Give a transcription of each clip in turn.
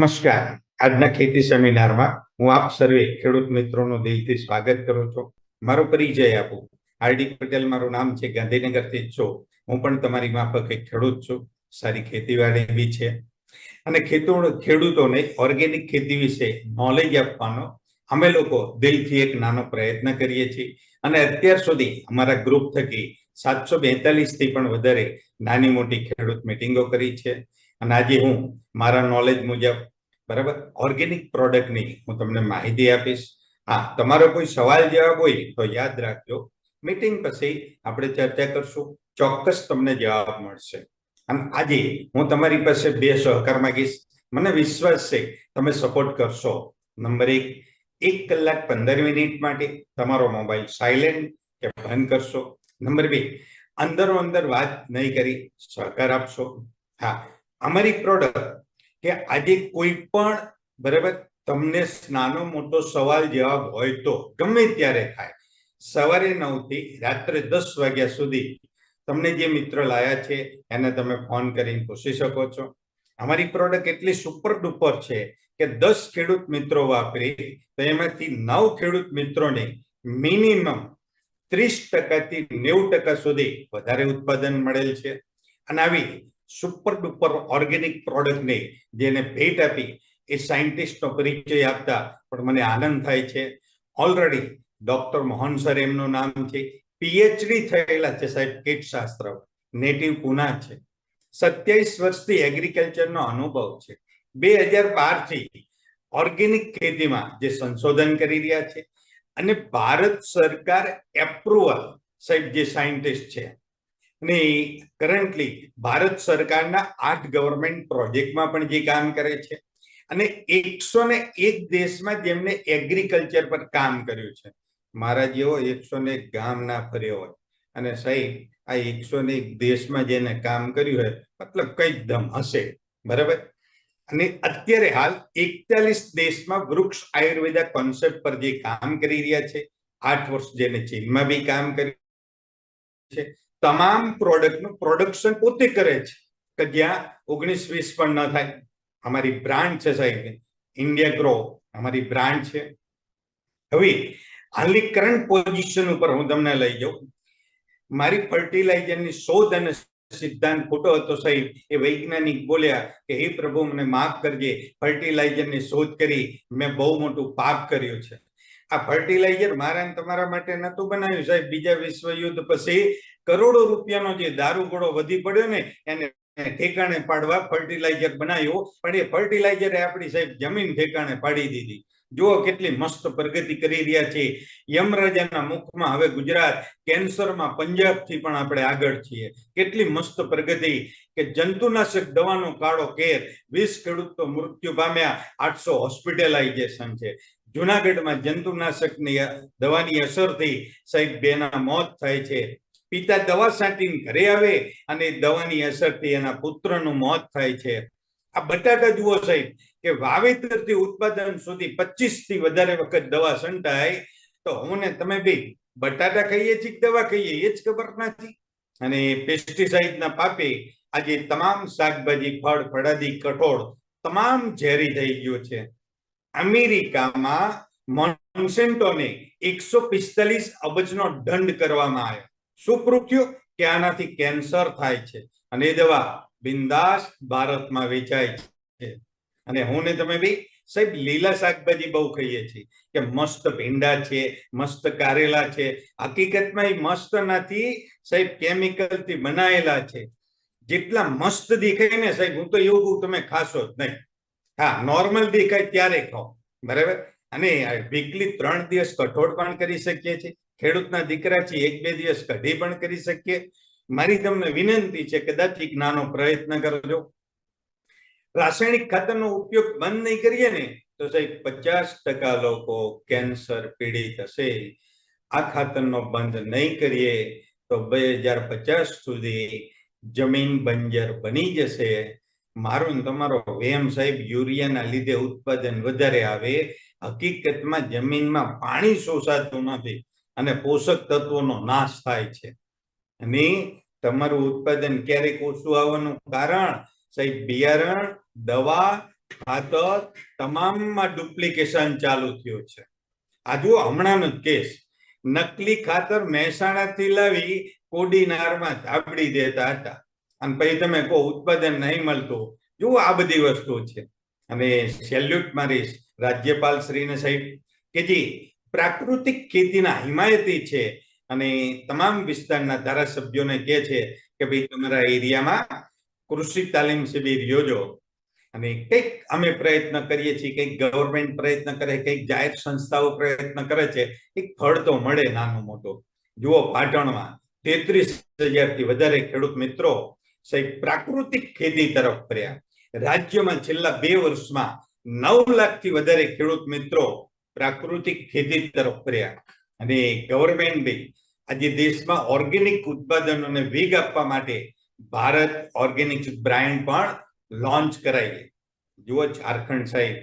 નમસ્કાર. આજના ખેતી સેમિનારમાં હું આપ સર્વે ખેડૂત મિત્રોનું દિલથી સ્વાગત કરું છું. મારો પરિચય આપું. હાર્દિક પટેલ મારું નામ છે. ગાંધીનગરથી જ છું. હું પણ તમારી માફક એક ખેડૂત છું. સારી ખેતીવાડી બી છે અને ખેડૂતોને ઓર્ગેનિક ખેતી વિશે નોલેજ આપવાનો અમે લોકો દિલથી એક નાનો પ્રયત્ન કરીએ છીએ અને અત્યાર સુધી અમારા ગ્રુપ થકી 742 થી પણ વધારે નાની મોટી ખેડૂત મીટિંગો કરી છે. અને આજે હું મારા નોલેજ મુજબ બરાબર ઓર્ગેનિક પ્રોડક્ટની હું તમને માહિતી આપીશ. હા, તમારો કોઈ સવાલ જવાબ હોય તો યાદ રાખજો. મીટિંગ પછી આપણે ચર્ચા કરશું. ચોક્કસ તમને જવાબ મળશે. અને આજે હું તમારી પાસે બે સહકાર માંગીશ. મને વિશ્વાસ છે તમે સપોર્ટ કરશો. નંબર 1 કલાક 15 મિનિટ માટે તમારો મોબાઈલ સાયલેન્ટ કે બંધ કરશો. નંબર 2 અંદરો અંદર વાત નહીં કરી સહકાર આપશો. હા, અમારી પ્રોડક્ટ કે આજે કોઈ પણ બરાબર તમને નાનો મોટો સવાલ જવાબ હોય તો ગમે ત્યારે થાય. સવારે 9 થી રાત્રે 10 વાગ્યા સુધી તમને જે મિત્ર લાયા છે એને તમે ફોન કરીને પૂછી શકો છો. અમારી પ્રોડક્ટ એટલી સુપર ડુપર છે કે 10 ખેડૂત મિત્રો વાપરી તો એમાંથી 9 ખેડૂત મિત્રોને મિનિમમ 30% થી 90% સુધી વધારે ઉત્પાદન મળેલ છે. અને આવી સુપર ડુપર ઓર્ગેનિક પ્રોડક્ટને જેને ભેટ આપી એ સાયન્ટિસ્ટનો પરિચય આપતા પણ મને આનંદ થાય છે. ઓલરેડી ડોક્ટર મોહન સર એમનું નામ છે. પીએચડી થયેલા છે સાહેબ કીટશાસ્ત્ર, નેટિવ પુના છે. 27 વર્ષથી એગ્રીકલ્ચરનો અનુભવ છે. 2012 થી ઓર્ગેનિક ખેતીમાં જે સંશોધન કરી રહ્યા છે અને ભારત સરકાર એપ્રુવલ સાહેબ જે સાયન્ટિસ્ટ છે અને કરન્ટલી ભારત સરકારના 8 ગવર્મેન્ટ પ્રોજેક્ટમાં પણ જે કામ કરે છે અને 101 દેશમાં જેમને એગ્રીકલ્ચર પર કામ કર્યું છે. મારા જેવો 101 ગામ ના ફર્યો હોય અને સાહેબ આ 101 દેશમાં જેને કામ કર્યું હોય મતલબ કઈ દમ હશે બરાબર. અને અત્યારે હાલ 41 દેશમાં વૃક્ષ આયુર્વેદા કોન્સેપ્ટ પર જે કામ કરી રહ્યા છે. 8 વર્ષ જેને ચીનમાં બી કામ કર્યું છે. તમામ પ્રોડક્ટનું પ્રોડક્શન પોતે કરે છે કે જ્યાં 19-20 પણ ન થાય. અમારી બ્રાન્ડ છે સાહેબ ઇન્ડિયા ગ્રો, અમારી બ્રાન્ડ છે. હવે હાલની કરંટ પોઝિશન ઉપર હું તમને લઈ જાઉં. મારી ફર્ટિલાઇઝરની શોધ અને સિદ્ધાંત ખોટો હતો સાહેબ. એ વૈજ્ઞાનિક બોલ્યા કે હે પ્રભુ મને માફ કરજે, ફર્ટિલાઇઝરની શોધ કરી મેં બહુ મોટું પાપ કર્યું છે. આ ફર્ટિલાઇઝર મારા તમારા માટે નતું બનાવ્યું સાહેબ. બીજા વિશ્વયુદ્ધ પછી કરોડો રૂપિયાનો જે દારૂગોળો વધી પડ્યો ને એને ઠેકાણે પાડવા ફર્ટિલાઇઝર બનાવ્યું. પણ એ ફર્ટિલાઇઝર આપણી સાહેબ જમીન ઠેકાણે પાડી દીધી. જુઓ કેટલી મસ્ત પ્રગતિ કરી રહ્યા છે. યમરાજાના મુખમાં હવે ગુજરાત, કેન્સરમાં પંજાબથી પણ આપણે આગળ છીએ. કેટલી મસ્ત પ્રગતિ કે જંતુનાશક દવાનો કાળો કેર, 20 ખેડૂતો મૃત્યુ પામ્યા, 800 હોસ્પિટલાઇઝેશન છે. જુનાગઢમાં જંતુનાશકની દવાની અસરથી સાહેબ 2 ના મોત થાય છે. પિતા દવા છાંટીને ઘરે આવે અને દવાની અસરથી એના પુત્રનું મોત થાય છે. આ બટાટા જુઓ સાહેબ કે વાવેતરથી ઉત્પાદન સુધી 25 થી વધારે વખત દવા છંટાય તો હું ને તમે બી બટાટા ખાઈએ છીએ દવા ખાઈએ એ જ ખબર નથી. અને પેસ્ટિસાઇડના પાપે આજે તમામ શાકભાજી, ફળ, ફળાદી, કઠોળ તમામ ઝેરી થઈ ગયો છે. અમેરિકામાં મોન્સેન્ટોને 145 અબજનો દંડ કરવામાં આવ્યો. શું પ્રૂફ થયું કે આનાથી કેન્સર થાય છે અને એ દવા બિંદાસ ભારતમાં વેચાય છે. અને હું ને તમે બી સાહેબ લીલા શાકભાજી બહુ ખાઈએ છીએ કે મસ્ત ભીંડા છે, મસ્ત કારેલા છે. હકીકતમાં એ મસ્ત નથી સાહેબ, કેમિકલથી બનાવેલા છે. જેટલા મસ્ત દેખાય ને સાહેબ હું તો એવું કહું તમે ખાશો જ નહીં. હા, નોર્મલ દેખાય ત્યારે ખાઓ બરાબર. અને વીકલી 3 દિવસ કઠોળ પણ કરી શકીએ છીએ. ખેડૂતના દીકરા છે 1-2 દિવસ કઢી પણ કરી શકીએ. મારી તમને વિનંતી છે કદાચ એક નાનો પ્રયત્ન કરજો. રાસાયણિક ખાતરનો ઉપયોગ બંધ નહીં કરીએ ને તો સાહેબ 50% લોકો કેન્સર પીડિત હશે. આ ખાતરનો બંધ નહીં કરીએ તો 2050 સુધી જમીન બંજર બની જશે. મારો ને તમારો વેમ સાહેબ યુરિયાના લીધે ઉત્પાદન વધારે આવે. હકીકતમાં જમીનમાં પાણી શોષાતું નથી અને પોષક તત્વોનો નાશ થાય છે. અને તમારું ઉત્પાદન ક્યારેક ઓછું આવવાનું કારણ સાહેબ બિયારણ, દવા આ તો તમામમાં ડુપ્લિકેશન ચાલુ થયું છે. આ જુઓ હમણાંનો જ કેસ, નકલી ખાતર મહેસાણાથી લાવી કોડીનારમાં ધાબડી દેતા હતા અને પછી તમે કહો ઉત્પાદન નહીં મળતું. જુઓ આ બધી વસ્તુ છે. અને સેલ્યુટ મારીશ રાજ્યપાલ શ્રીને સાહેબ કે જે પ્રાકૃતિક ખેતીના હિમાયતી છે અને તમામ વિસ્તારના ધારાસભ્યોને કહે છે કે ભાઈ તમારા એરિયામાં કૃષિ તાલીમ શિબિર યોજો. અને કંઈક અમે પ્રયત્ન કરીએ છીએ, કંઈક ગવર્મેન્ટ પ્રયત્ન કરે, કંઈક જાહેર સંસ્થાઓ પ્રયત્ન કરે છે, એક ફળ તો મળે નાનો મોટો. જુઓ પાટણમાં 33,000 થી વધારે ખેડૂત મિત્રો સાહેબ પ્રાકૃતિક ખેતી તરફ ફર્યા. રાજ્યમાં છેલ્લા 2 વર્ષમાં 9 લાખ થી વધારે ખેડૂત મિત્રો પ્રાકૃતિક ખેતી તરફ ફર્યા. અને ગવર્મેન્ટ બી આજે દેશમાં ઓર્ગેનિક ઉત્પાદનોને વેગ આપવા માટે ભારત ઓર્ગેનિક બ્રાન્ડ પણ લોન્ચ કરાઈ. જુઓ ઝારખંડ સાહેબ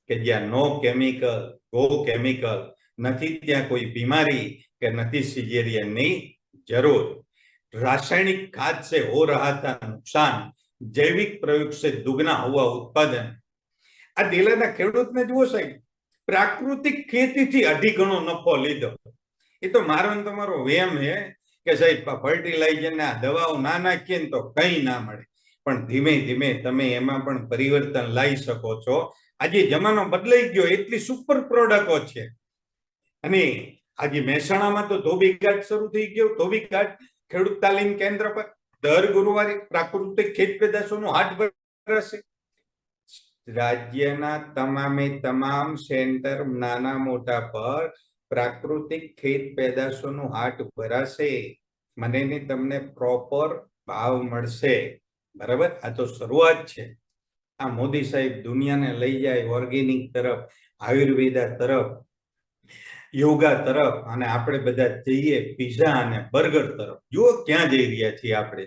કે જ્યાં નો કેમિકલ, ગો કેમિકલ નથી, ત્યાં કોઈ બીમારી કે નથી સિઝેરિયનની જરૂર. रासायनिक खाद से हो रहा था नुकसान, जैविक प्रयोग से दुगना हुआ उत्पादन. आ डेलाना खेडूतने जुओ साहेब प्राकृतिक खेती थी 2.5 गणो नफो लीधो. એ તો મારો ને તમારો વેમ હે કે સાહેબ ફર્ટિલાઇઝર ના દવાઓ ના નાખીએ ને તો કઈ ના મળે. પણ ધીમે ધીમે તમે એમાં પણ પરિવર્તન લાવી શકો છો. આજે જમાનો બદલાઈ ગયો, એટલી સુપર પ્રોડક્ટો છે. અને આજે મહેસાણામાં તો ધોબી ઘાટ શરૂ થઈ ગયો. ધોબી ઘાટ ખેડૂત તાલીમ કેન્દ્ર પર દર ગુરુવારે પ્રાકૃતિક ખેત પેદાશોનું હાટ ભરાશે. રાજ્યના તમામે તમામ સેન્ટર નાના મોટા પર પ્રાકૃતિક ખેત પેદાશોનું હાટ ભરાશે. મને ને તમને પ્રોપર ભાવ મળશે. બરાબર, આ તો શરૂઆત છે. આ મોદી સાહેબ દુનિયાને લઈ જાય ઓર્ગેનિક તરફ, આયુર્વેદા તરફ, યોગા તરફ, અને આપણે બધા જઈએ પીઝા અને બર્ગર તરફ. જુઓ ક્યાં જઈ રહ્યા છીએ આપણે.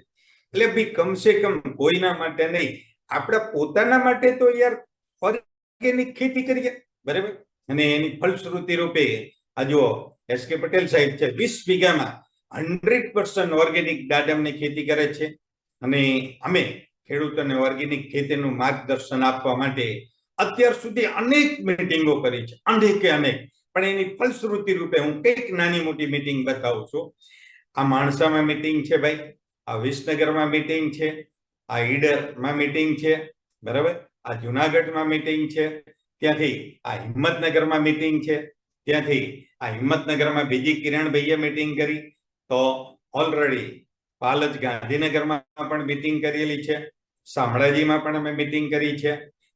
એટલે ભાઈ કમસે કમ કોઈના માટે નહીં, આપણા પોતાના માટે તો યાર ઓર્ગેનિક ખેતી કરીએ. બરાબર, અને એની ફલશ્રુતિ રૂપે આ જુઓ એસ કે પટેલ સાહેબ છે, 20 વીઘામાં 100% ઓર્ગેનિક દાડમની ખેતી કરે છે. અને અમે ખેડૂતોને ઓર્ગેનિક ખેતીનું માર્ગદર્શન આપવા માટે અત્યાર સુધી અનેક મીટિંગો કરી છે, અનેક. પણ એની ફલશ્રુતિ રૂપે હું કંઈક નાની મોટી મીટિંગ બતાવું છું. આ માણસામાં મીટિંગ છે ભાઈ, આ વિસનગરમાં મીટિંગ છે, આ ઈડરમાં મીટિંગ છે, બરાબર, આ જુનાગઢમાં મીટિંગ છે, ત્યાંથી આ હિંમતનગરમાં મીટિંગ છે, ત્યાંથી આ હિંમતનગરમાં બીજી કિરણભાઈએ મીટિંગ કરી. તો ઓલરેડી પાલજ ગાંધીનગરમાં પણ મીટિંગ કરેલી છે, શામળાજીમાં પણ અમે મીટિંગ કરી છે,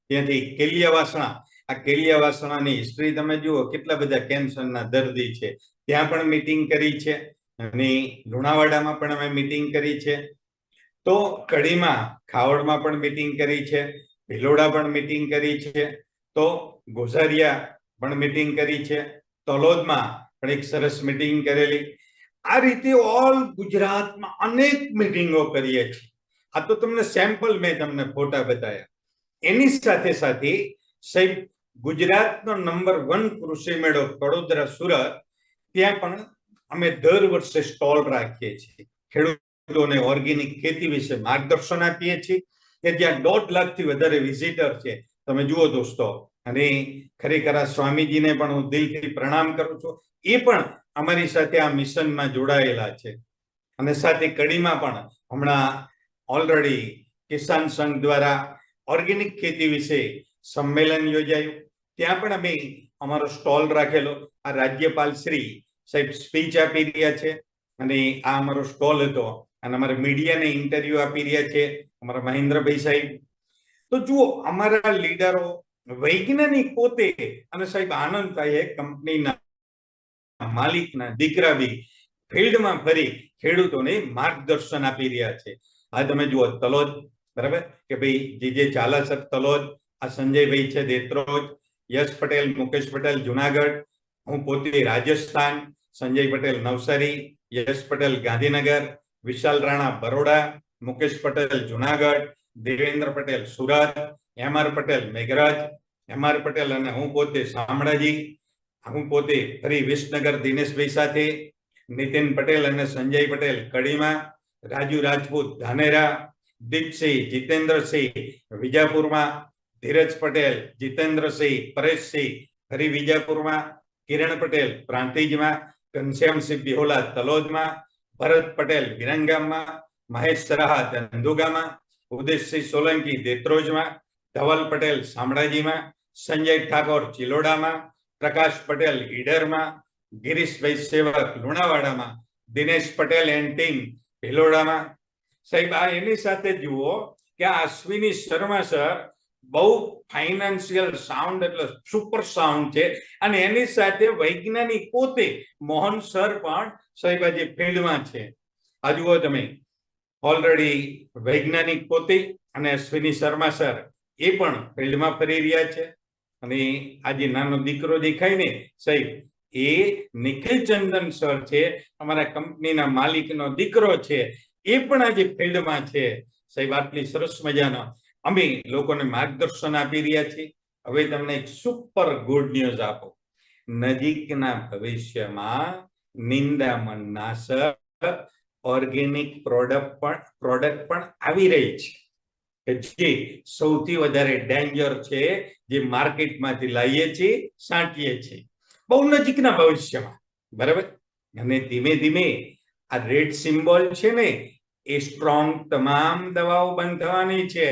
ત્યાંથી કેલિયાવાસણા, આ કેલિયાવાસણાની હિસ્ટ્રી તમે જુઓ, કેટલા બધા કેન્સરના દર્દી છે, ત્યાં પણ મીટિંગ કરી છે. અને લુણાવાડામાં પણ અમે મીટિંગ કરી છે. તો કડીમાં ખાવડમાં પણ મીટિંગ કરી છે, ભિલોડા પણ મીટિંગ કરી છે, તો ગોઝારિયા પણ મીટિંગ કરી છે, તલોદમાં પણ એક સરસ મીટિંગ કરેલી. આ રીતે ઓલ ગુજરાતમાં અનેક મીટિંગો કરીએ છીએ. આ તો તમને સેમ્પલ મેં તમને ફોટા બતાવ્યા. એની સાથે સાથે સાહેબ ગુજરાતનો નંબર 1 કૃષિ મેળો વડોદરા સુરત, ત્યાં પણ અમે દર વર્ષે સ્ટોલ રાખીએ છીએ. ખેડૂતોને ઓર્ગેનિક ખેતી વિશે માર્ગદર્શન આપીએ છીએ કે જ્યાં 1.5 લાખથી વધારે વિઝિટર છે. તમે જુઓ દોસ્તો, અને ખરેખર આ સ્વામીજીને પણ હું દિલથી પ્રણામ કરું છું. એ પણ અમારી સાથે આ મિશનમાં જોડાયેલા છે. અને સાથે કડીમાં પણ હમણાં ઓલરેડી કિસાન સંઘ દ્વારા ઓર્ગેનિક ખેતી વિશે સંમેલન યોજાયું, ત્યાં પણ અમે અમારો સ્ટોલ રાખેલો. આ રાજ્યપાલ શ્રી સાહેબ સ્પીચ આપી રહ્યા છે, અને આ અમારો સ્ટોલ હતો. અને અમારા મીડિયાને ઇન્ટરવ્યુ આપી રહ્યા છે અમારા મહેન્દ્રભાઈ સાહેબ. તો જુઓ અમારા લીડરો વૈજ્ઞાનિક પોતે, અને સાહેબ આનંદ થાય કંપનીના માલિકના દીકરા બી ફિલ્ડમાં ફરી ખેડૂતોને માર્ગદર્શન આપી રહ્યા છે. આ તમે જુઓ તલોદ, બરાબર, કે ભાઈ જે ઝાલા સર તલોદ, આ સંજયભાઈ છે દેત્રોજ, યશ પટેલ, મુકેશ પટેલ જુનાગઢ, હું પોતે રાજસ્થાન, સંજય પટેલ નવસારી, યશ પટેલ ગાંધીનગર, વિશાલ રાણા બરોડા, મુકેશ પટેલ જુનાગઢ, દેવેન્દ્ર પટેલ સુરત, એમ.આર. પટેલ મેઘરાજ, એમ.આર. પટેલ અને હું પોતે શામળાજી, હું પોતે ફરી વિસનગર દિનેશભાઈ સાથે, નીતિન પટેલ અને સંજય પટેલ કડીમાં, રાજુ રાજપૂત ધાનેરા, દીપસિંહ જીતેન્દ્રસિંહ વિજાપુરમાં, ધીરજ પટેલ, જીતેન્દ્રસિંહ, પરેશસિંહ હરી વિજાપુરમાં, કિરણ પટેલ પ્રાંતિજમાં, ઘનશ્યામસિંહ બિહોલા તલોદમાં, ભરત પટેલ વિરંગામમાં, મહેશ સરાહા ધંધુગામાં, ઉદયસિંહ સોલંકી દેત્રોજમાં, ધવલ પટેલ શામળાજીમાં, સંજય ઠાકોર ચિલોડામાં, પ્રકાશ પટેલ ઈડરમાં, ગિરીશભાઈ સેવક લુણાવાડામાં, દિનેશ પટેલ એન્ટિંગ ભિલોડામાં. સાહેબ આ એની સાથે જુઓ કે આ અશ્વિની શર્મા સર બહુ ફાઇનાન્શિયલ સાઉન્ડ એટલે સુપર સાઉન્ડ છે અને એની સાથે વૈજ્ઞાનિક પોતે મોહન સર પણ સાહેબ આજે ફિલ્ડમાં છે. આ જુઓ તમે ઓલરેડી વૈજ્ઞાનિક પોતે અને અશ્વિની શર્મા સર એ પણ ફિલ્ડમાં ફરી રહ્યા છે. અને આજે નાનો દીકરો દેખાય ને સાહેબ એ નિખિલ ચંદન સર છે, અમારા કંપનીના માલિકનો દીકરો છે, એ પણ આજે ફિલ્ડમાં છે. સાહેબ આટલી સરસ મજાના અમે લોકોને માર્ગદર્શન આપી રહ્યા છીએ. હવે તમને એક સુપર ગુડ ન્યૂઝ આપો, નજીકના ભવિષ્યમાં નિંદામણ નાશક ઓર્ગેનિક પ્રોડક્ટ પણ આવી રહી છે જે સૌથી વધારે ડેન્જર છે, જે માર્કેટમાંથી લાવીએ છીએ, સાંટીએ છીએ બહુ નજીકના ભવિષ્યમાં, બરાબર. અને ધીમે ધીમે આ રેડ સિમ્બોલ છે ને એ સ્ટ્રોંગ તમામ દવાઓ બંધ થવાની છે.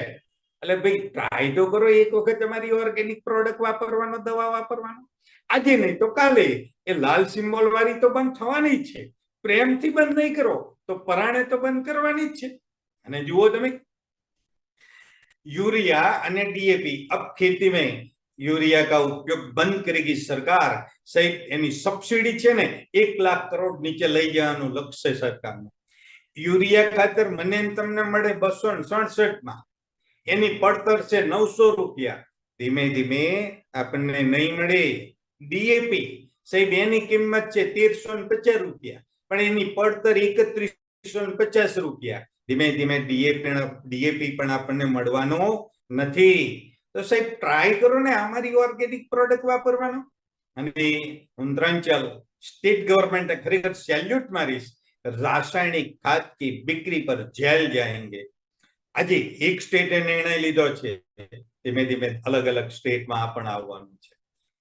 એટલે ભાઈ ટ્રાય તો કરો એક વખત તમારી ઓર્ગેનિક પ્રોડક્ટ વાપરવાનો, દવા વાપરવાનો. આજે નહીં તો કાલે એ લાલ સિમ્બોલ વાળી તો બંધ થવાની જ છે. પ્રેમથી બંધ નહીં કરો તો પરાણે તો બંધ કરવાની જ છે. અને જુઓ તમે यूरिया અને ડીએપી अब खेती में यूरिया का उपयोग बंद करेगी सरकार. सहित એની સબસિડી છે ને 1 લાખ કરોડ નીચે લઈ જવાનું લક્ષ્ય સરકારનું. યુરિયા ખાતર મને તમને મળે 267 માં, એની પડતર છે 900 રૂપિયા. ધીમે ધીમે આપણને નહીં મળે. ડીએપી સાહેબ એની કિંમત છે 1350 રૂપિયા, પણ એની પડતર 3150 રૂપિયા. ધીમે ધીમે ડીએપી પણ આપણને મળવાનો નથી. તો સાહેબ ટ્રાય કરો ને અમારી ઓર્ગેનિક પ્રોડક્ટ વાપરવાનો. અને ઉંદરાંચલ સ્ટેટ ગવર્મેન્ટ ખરેખર સેલ્યુટ મારીશ, રાસાયણિક ખાદ की बिक्री पर जेल जाएंगे. આજે એક સ્ટેટે નિર્ણય લીધો છે, ધીમે ધીમે અલગ અલગ સ્ટેટમાં પણ આવવાનું છે.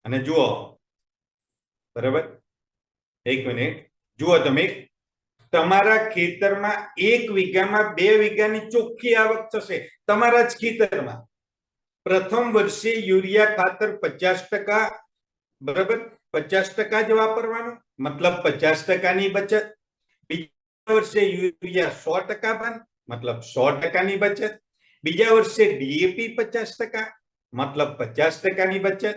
અને જુઓ બરાબર, એક મિનિટ જુઓ તમે, તમારા ખેતરમાં 1 વીઘામાં 2 વીઘાની ચોખ્ખી આવક થશે તમારા જ ખેતરમાં. પ્રથમ વર્ષે યુરિયા ખાતર 50%, બરાબર, 50% જ વાપરવાનું, મતલબ 50%ની બચત. બીજા વર્ષે યુરિયા 100% બંધ, મતલબ 100%ની બચત. બીજા વર્ષે ડીએપી 50%, મતલબ 50%ની બચત.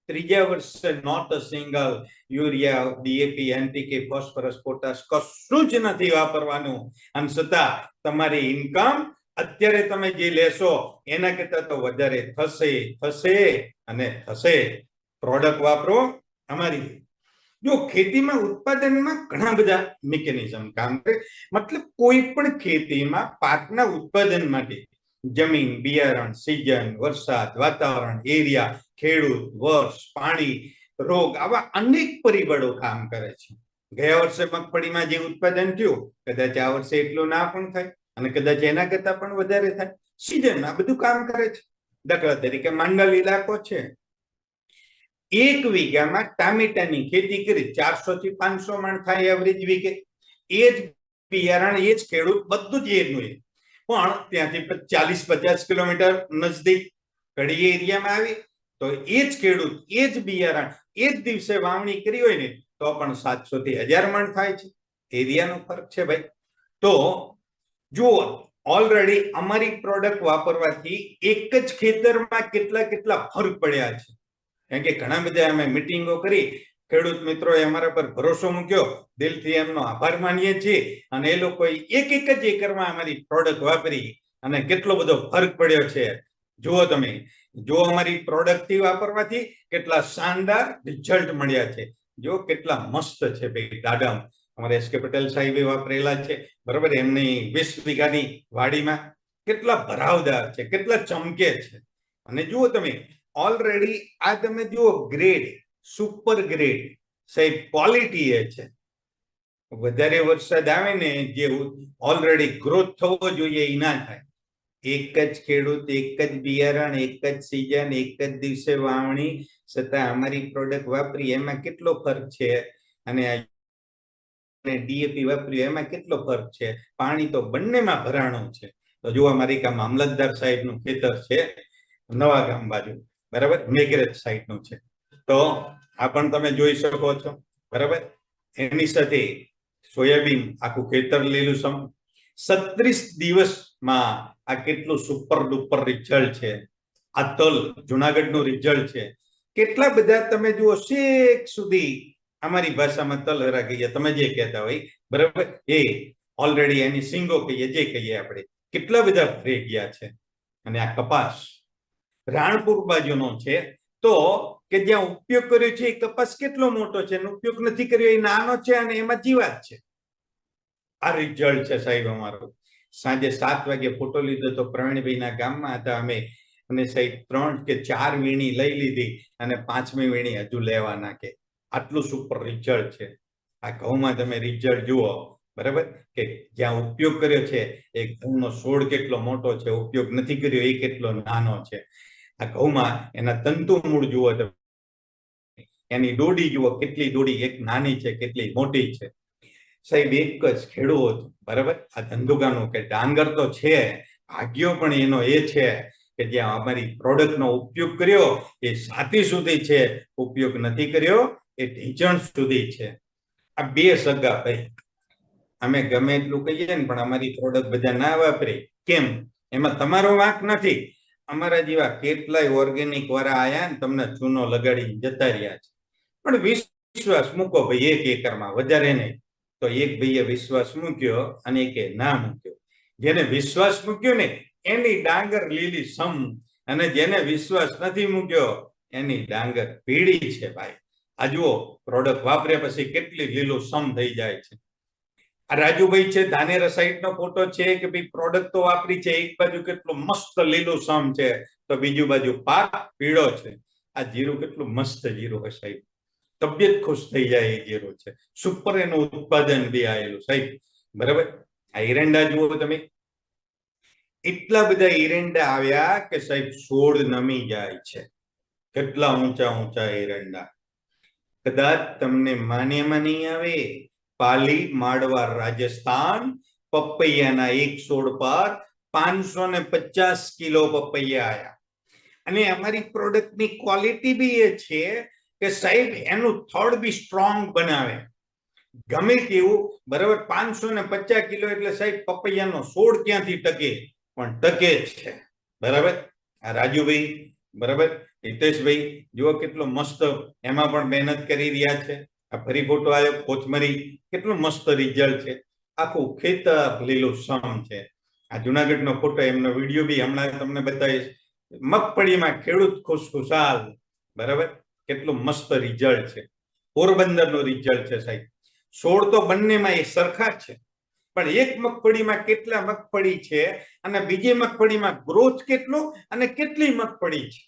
ત્રીજા વર્ષે not a single urea, DAP, NPK, phosphorus, potash કશું જ નથી વાપરવાનું. અને છતાં તમારી ઇન્કમ અત્યારે તમે જે લેશો એના કરતા તો વધારે થશે અને થશે. પ્રોડક્ટ વાપરો અમારી. જો ખેતીમાં ઉત્પાદનમાં ઘણા બધા મિકેનિઝમ કામ કરે. મતલબ કોઈ પણ ખેતીમાં પાકના ઉત્પાદન માટે જમીન, બિયારણ, સિઝન, વરસાદ, વાતાવરણ, એરિયા, ખેડૂત, વર્ષ, પાણી, રોગ, આવા અનેક પરિબળો કામ કરે છે. ગયા વર્ષે મગફળીમાં જે ઉત્પાદન થયું કદાચ આ વર્ષે એટલું ના પણ થાય અને કદાચ એના કરતા પણ વધારે થાય. સિઝન આ બધું કામ કરે છે. દાખલા તરીકે માંડલ ઇલાકો છે, 1 વીઘામાં ટામેટાની ખેતી કરી 400 થી 500 મણ થાય એવરેજ વીકે. એ જ બિયારણ, એ જ ખેડૂત, બધું જ એનું. પણ ત્યાંથી 40-50 કિલોમીટર નજદીક કડી એરિયામાં આવી તો એ જ ખેડૂત, એ જ બિયારણ, એ જ દિવસે વાવણી કરી હોય ને તો પણ 700 થી 1000 મણ થાય છે. એરિયાનો ફરક છે ભાઈ. તો જુઓ ઓલરેડી અમારી પ્રોડક્ટ વાપરવાથી એક જ ખેતરમાં કેટલા ફરક પડ્યા છે. કારણ કે ઘણા બધા અમે મિટિંગો કરી, ખેડૂત મિત્રોએ અમારા પર ભરોસો મૂક્યો, દિલથી એમનો આભાર માનીએ છીએ. અને એ લોકોએ એક જ એકરમાં અમારી પ્રોડક્ટ વાપરી અને કેટલો બધો ફરક પડ્યો છે. જુઓ તમે, જો અમારી પ્રોડક્ટ થી વાપરવાથી કેટલા શાનદાર રિઝલ્ટ મળ્યા છે. જો કેટલા મસ્ત છે ભાઈ. દાડમ અમારે એસકે પટેલ સાહેબે વાપરેલા છે, બરાબર. એમની 20 વીઘાની વાડીમાં કેટલા ભરાવદાર છે, કેટલા ચમકે છે. અને જુઓ તમે ઓલરેડી આ તમે જુઓ ગ્રેડ, સુપર ગ્રેડ સાહેબ, ક્વોલિટી એ છે. વધારે વરસાદ આવે ને જે ઓલરેડી ગ્રોથ થવો જોઈએ એ ના થાય. એક જ ખેડૂત, એક જ બિયારણ, એક જ સિઝન, એક જ દિવસે વાવણી, છતાં અમારી પ્રોડક્ટ વાપરી એમાં કેટલો ફરક છે અને ડીએપી વાપર્યું એમાં કેટલો ફરક છે. પાણી તો બંનેમાં ભરાણું છે. તો જો અમારી કામ મામલતદાર સાહેબનું ખેતર છે નવા ગામ બાજુ, બરાબર, મેઘરજ સાઈડનું છે. તો આ પણ તમે જોઈ શકો છો, બરાબર. એની સાથે સોયાબીન આખું ખેતર લીલુંછમ, 36 દિવસમાં આ કેટલું સુપર ડુપર રિઝલ્ટ છે. આ તલ જુનાગઢનું રિઝલ્ટ છે. કેટલા બધા તમે જુઓ શેક સુધી અમારી ભાષામાં તલ હરા કહીએ, તમે જે કહેતા હોય, બરાબર, એ ઓલરેડી એની સિંગો કહીએ, જે કહીએ આપણે, કેટલા બધા ભરી ગયા છે. અને આ કપાસ રાણપુર બાજુનો છે, તો કે જ્યાં ઉપયોગ કર્યો છે એ કપાસ કેટલો મોટો છે અને ઉપયોગ નથી કર્યો એ નાનો છે અને એમાં જીવાત છે. આ રિઝલ્ટ છે સાહેબ અમારું. સાંજે 7 વાગે ફોટો લીધો તો પ્રવીણભાઈના ગામમાં હતા અમે, અને સાહેબ 3 કે 4 વીણી લઈ લીધી અને 5મી વીણી હજુ લેવાના. કે આટલું સુપર રિઝલ્ટ છે. આ ઘઉંમાં તમે રિઝલ્ટ જુઓ, બરાબર, કે જ્યાં ઉપયોગ કર્યો છે એ ઘઉંનો છોડ કેટલો મોટો છે, ઉપયોગ નથી કર્યો એ કેટલો નાનો છે. આ ઘઉંમાં એના તંતુ મૂળ જુઓ તમે, એની ડોડી જુઓ, કેટલી ડોડી, એક નાની છે કેટલી મોટી છે. સાહેબ એક જ ખેડૂત, બરાબર, આ ધંધુકાનું કે ડાંગર તો છે, ભાગ્યો પણ એનો એ છે કે જ્યાં અમારી પ્રોડક્ટનો ઉપયોગ કર્યો એ સાથી સુધી છે, ઉપયોગ નથી કર્યો એ ઢીંચણ સુધી છે. આ બે સગા ભાઈ, અમે ગમે એટલું કહીએ ને પણ અમારી પ્રોડક્ટ બધા ના વાપરે. કેમ? એમાં તમારો વાંક નથી. અમારા જેવા કેટલાય ઓર્ગેનિક વાળા આયા ને તમને ચૂનો લગાડી જતા રહ્યા છે. પણ વિશ્વાસ મૂકો ભાઈ, 1 એકરમાં વધારે નહીં. તો એક ભાઈએ વિશ્વાસ મૂક્યો અને એકે ના મૂક્યો. જેને વિશ્વાસ મૂક્યો ને એની ડાંગર લીલી સમ, અને જેને વિશ્વાસ નથી મૂક્યો એની ડાંગર પીળી છે ભાઈ. આ જુઓ પ્રોડક્ટ વાપર્યા પછી કેટલી લીલું સમ થઈ જાય છે. આ રાજુભાઈ છે ધાનેરા સાઈડ નો ફોટો છે કે ભાઈ પ્રોડક્ટ તો વાપરી છે, એક બાજુ કેટલું મસ્ત લીલું સમ છે તો બીજું બાજુ પાક પીળો છે. આ જીરું કેટલું મસ્ત જીરું હશે સાહેબ, તબિયત ખુશ થઈ જાય એ જીરું છે. સુપર એનું ઉત્પાદન બી આવેલું સાહેબ, બરાબર. આ એરંડા જુઓ તમે, એટલા બધા એરંડા આવ્યા કે સાહેબ છોડ નમી જાય છે. કેટલા ઊંચા ઊંચા એરંડા. કદાચ તમને માન્યમાં નહીં આવે, પાલી માળવા રાજસ્થાન પપૈયાના એક છોડ પર 550 કિલો પપૈયા આયા. અને અમારી પ્રોડક્ટની ક્વોલિટી બી એ છે કે સાહેબ એનું થડ બી સ્ટ્રોંગ બનાવે. ગમે તેવું, બરાબર, 550 કિલો એટલે સાહેબ પપૈયાનો છોડ ક્યાંથી ટકે, પણ ટકે છે, બરાબર. આ રાજુભાઈ, બરાબર, હિતેશભાઈ જુઓ કેટલો મસ્ત એમાં પણ મહેનત કરી રહ્યા છે. આ ફરી ફોટો આવ્યો કોચમરી, કેટલું મસ્ત રિઝલ્ટ છે. આખું ખેતર લીલું સમ છે. આ જુનાગઢનો ફોટો, એમનો વિડીયો બી હમણાં તમને બતાવીશ. મગફળીમાં ખેડૂત ખુશખુશાલ, બરાબર, કેટલું મસ્ત રિઝલ્ટ છે. પોરબંદરનો રિઝલ્ટ છે સાહેબ. છોડ તો બંનેમાં એ સરખા છે, પણ એક મગફળીમાં કેટલા મગફળી છે અને બીજી મગફળીમાં ગ્રોથ કેટલો અને કેટલી મગફળી છે.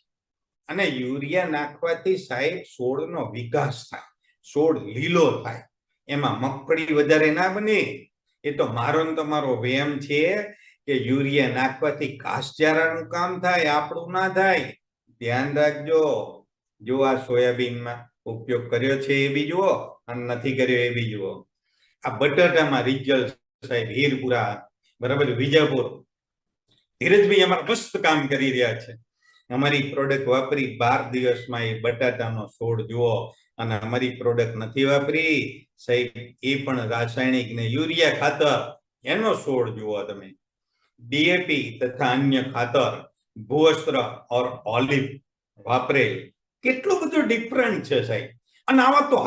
અને યુરિયા નાખવાથી સાહેબ છોડનો વિકાસ થાય, છોડ લીલો થાય, એમાં મગફળી વધારે ના બને. એ તો મારો ને તમારો વહેમ છે કે યુરિયા નાખવાથી ઘાસચારાનું કામ થાય, આપણું ના થાય. ધ્યાન રાખજો. જો આ સોયાબીનમાં ઉપયોગ કર્યો છે એ બી જુઓ અને નથી કર્યો એ બી જુઓ. આ બટાટામાં રિઝલ્ટ સાહેબ હીરપુરા, બરાબર, વિજાપુર, ધીરજભાઈ અમારા મસ્ત કામ કરી રહ્યા છે. અમારી પ્રોડક્ટ વાપરી 12 દિવસમાં એ બટાટાનો છોડ જુઓ, અને અમારી પ્રોડક્ટ નથી વાપરી સાહેબ એ પણ રાસાયણિક ને યુરિયા ખાતર, એનો છોડ જુઓ તમે. ડીએપી તથા અન્ય ખાતર, ભૂવસ્ત્ર ઓર ઓલિવ વાપરેલ, કેટલો બધો ડિફરન્ટ છે સાહેબ. અને આવા તો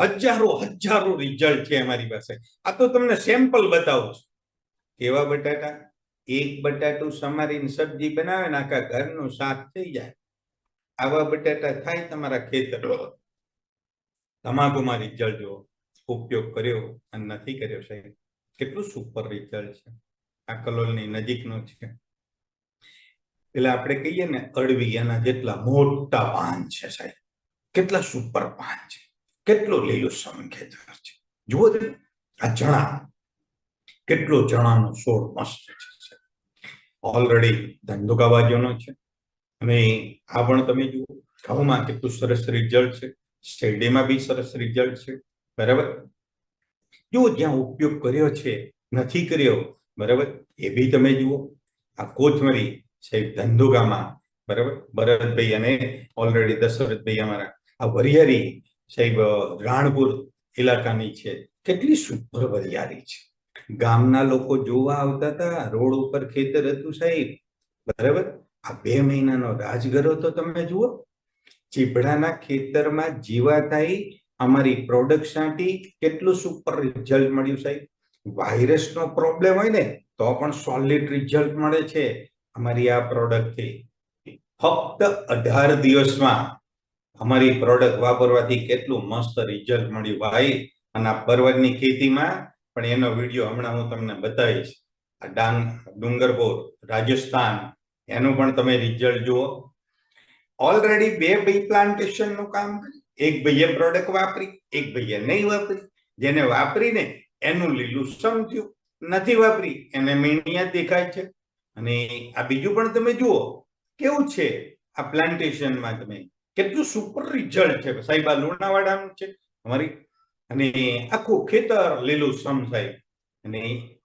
હજારો રિઝલ્ટ છે અમારી પાસે. આ તો તમને સેમ્પલ બતાવું છું. કેવા બટાટા, એક બટાટું સમારીને સબ્જી બનાવે ને આખા ઘરનું શાક થઈ જાય. આવા બટાટા થાય તમારા ખેતર. તમાકુમાં રિઝલ્ટ જુઓ, ઉપયોગ કર્યો અને નથી કર્યો સાહેબ, કેટલું સુપર રિઝલ્ટ છે. આ કલોલની નજીકનો છે. એટલે આપણે કહીએ ને અળવી, એના જેટલા મોટા પાન છે સાહેબ, કેટલા સુપર પાન છે, કેટલો લીલુંછમ ખેતર છે. જુઓ તમે આ ચણા, કેટલો ચણાનો છોડ મસ્ત છે. ઓલરેડી ધંધુકાબાજોનો છે અને આ પણ તમે જુઓ ઘઉંમાં કેટલું સરસ રિઝલ્ટ છે, શેરડીમાં બી સરસ રિઝલ્ટ છે, બરાબર. જો જ્યાં ઉપયોગ કર્યો છે નથી કર્યો, બરાબર, એ બી તમે જુઓ. આ કોથમરી સાહેબ ધંધુકામાં, બરાબર, ભરતભાઈ અને ઓલરેડી દશરથભાઈ અમારા આ વરિયારી સાહેબ રાણપુર ઇલાકાની છે, કેટલી સુપર વરિયારી છે. ગામના લોકો જોવા આવતા હતા, રોડ ઉપર ખેતર હતું સાહેબ, બરાબર. આ 2 મહિનાનો રાજગરો તો તમે જુઓ, ચીભડાના ખેતરમાં જીવાતાઈ અમારી પ્રોડક્ટમાંથી કેટલું સુપર રિઝલ્ટ મળ્યું સાહેબ. વાયરસનો પ્રોબ્લેમ હોય ને તો પણ સોલિડ રિઝલ્ટ મળે છે અમારી આ પ્રોડક્ટથી. ફક્ત 18 દિવસમાં અમારી પ્રોડક્ટ વાપરવાથી કેટલું મસ્ત રિઝલ્ટ મળ્યું ભાઈ. અને આ પરવરની ખેતીમાં પણ એનો વિડીયો હમણાં હું તમને બતાવીશ. આ ડાંગ ડુંગરપુર રાજસ્થાન એનું પણ તમે રિઝલ્ટ જુઓ. ઓલરેડી 2 ભાઈ પ્લાન્ટેશન નું કામ કર્યું. એક ભાઈએ પ્રોડક્ટ વાપરી, એક ભાઈએ નહીં વાપરી. જેને વાપરીને એનું લીલુંછમ થયું, નથી વાપરી એને મીણિયા દેખાય છે. અને આ બીજું પણ તમે જુઓ કેવું છે આ પ્લાન્ટેશનમાં, તમે કેટલું સુપર રિઝલ્ટ છે સાહેબ. આ લુણાવાડાનું છે અમારી, અને આખું ખેતર લીલુંછમ સાહેબ. અને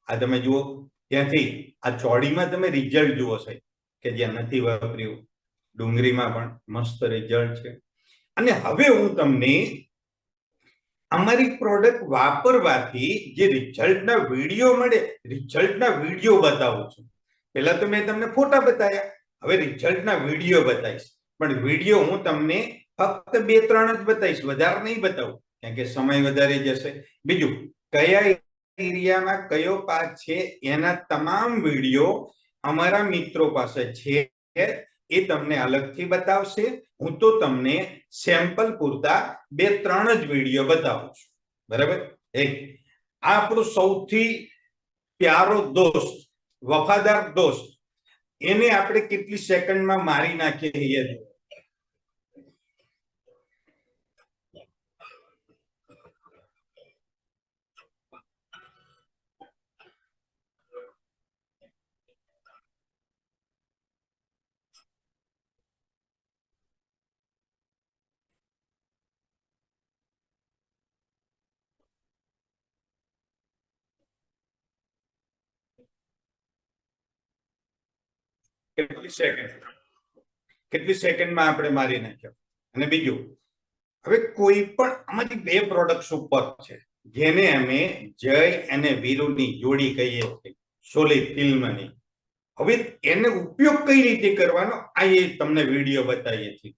આ તમે જુઓ ત્યાંથી આ ચોડીમાં તમે રિઝલ્ટ જુઓ સાહેબ, કે જ્યાં નથી વાપર્યું. ડુંગળીમાં પણ મસ્ત રિઝલ્ટ છે. અને હવે હું તમને અમારી પ્રોડક્ટ વાપરવાથી જે રિઝલ્ટના વિડીયો મળે, રિઝલ્ટના વિડીયો બતાવું છું. પહેલા તો મેં તમને ફોટા બતાવ્યા, હવે રિઝલ્ટના વિડીયો બતાવીશ. પણ વિડીયો હું તમને ફક્ત 2-3 જ બતાવીશ, વધારે નહીં બતાવું, કારણ કે સમય વધારે જશે. બીજું, કયા એરિયામાં કયો પાક છે એના તમામ વિડીયો અમારા મિત્રો પાસે છે, એ તમને અલગથી બતાવશે. હું તો તમને સેમ્પલ પૂરતા 2-3 જ વિડીયો બતાવું છું, બરાબર. એક આપણો સૌથી પ્યારો દોસ્ત, વફાદાર દોસ્ત, એને આપણે કેટલી સેકન્ડમાં મારી નાખીએ. કેટલી સેકન્ડમાં આપણે મારી નાખ્યો. અને બીજું, હવે કોઈ પણ અમારી 2 પ્રોડક્ટ ઉપર છે જેને અમે જય અને વીરુની જોડી કહીએ છીએ, સોલી ફિલ્મની. હવે એને ઉપયોગ કઈ રીતે કરવાનો આ એ તમને વિડીયો બતાવીએ છીએ.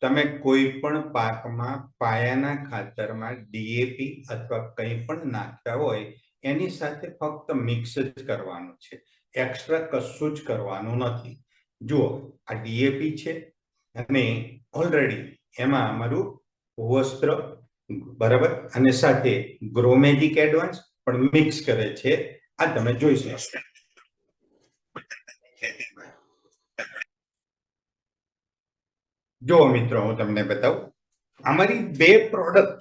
તમે કોઈ પણ પાકમાં પાયાના ખાતરમાં ડીએપી અથવા કંઈ પણ નાખતા હોય એની સાથે ફક્ત મિક્સ જ કરવાનું છે, એક્સ્ટ્રા કશું જ કરવાનું નથી. જુઓ, આ ડીએપી છે અને ઓલરેડી એમાં અમારું વસ્ત્ર, બરાબર, અને સાથે ગ્રોમેજિક એડવાન્સ પણ મિક્સ કરે છે. આ તમે જોઈ શકો. જો મિત્રો, હું તમને બતાવું, અમારી 2 પ્રોડક્ટ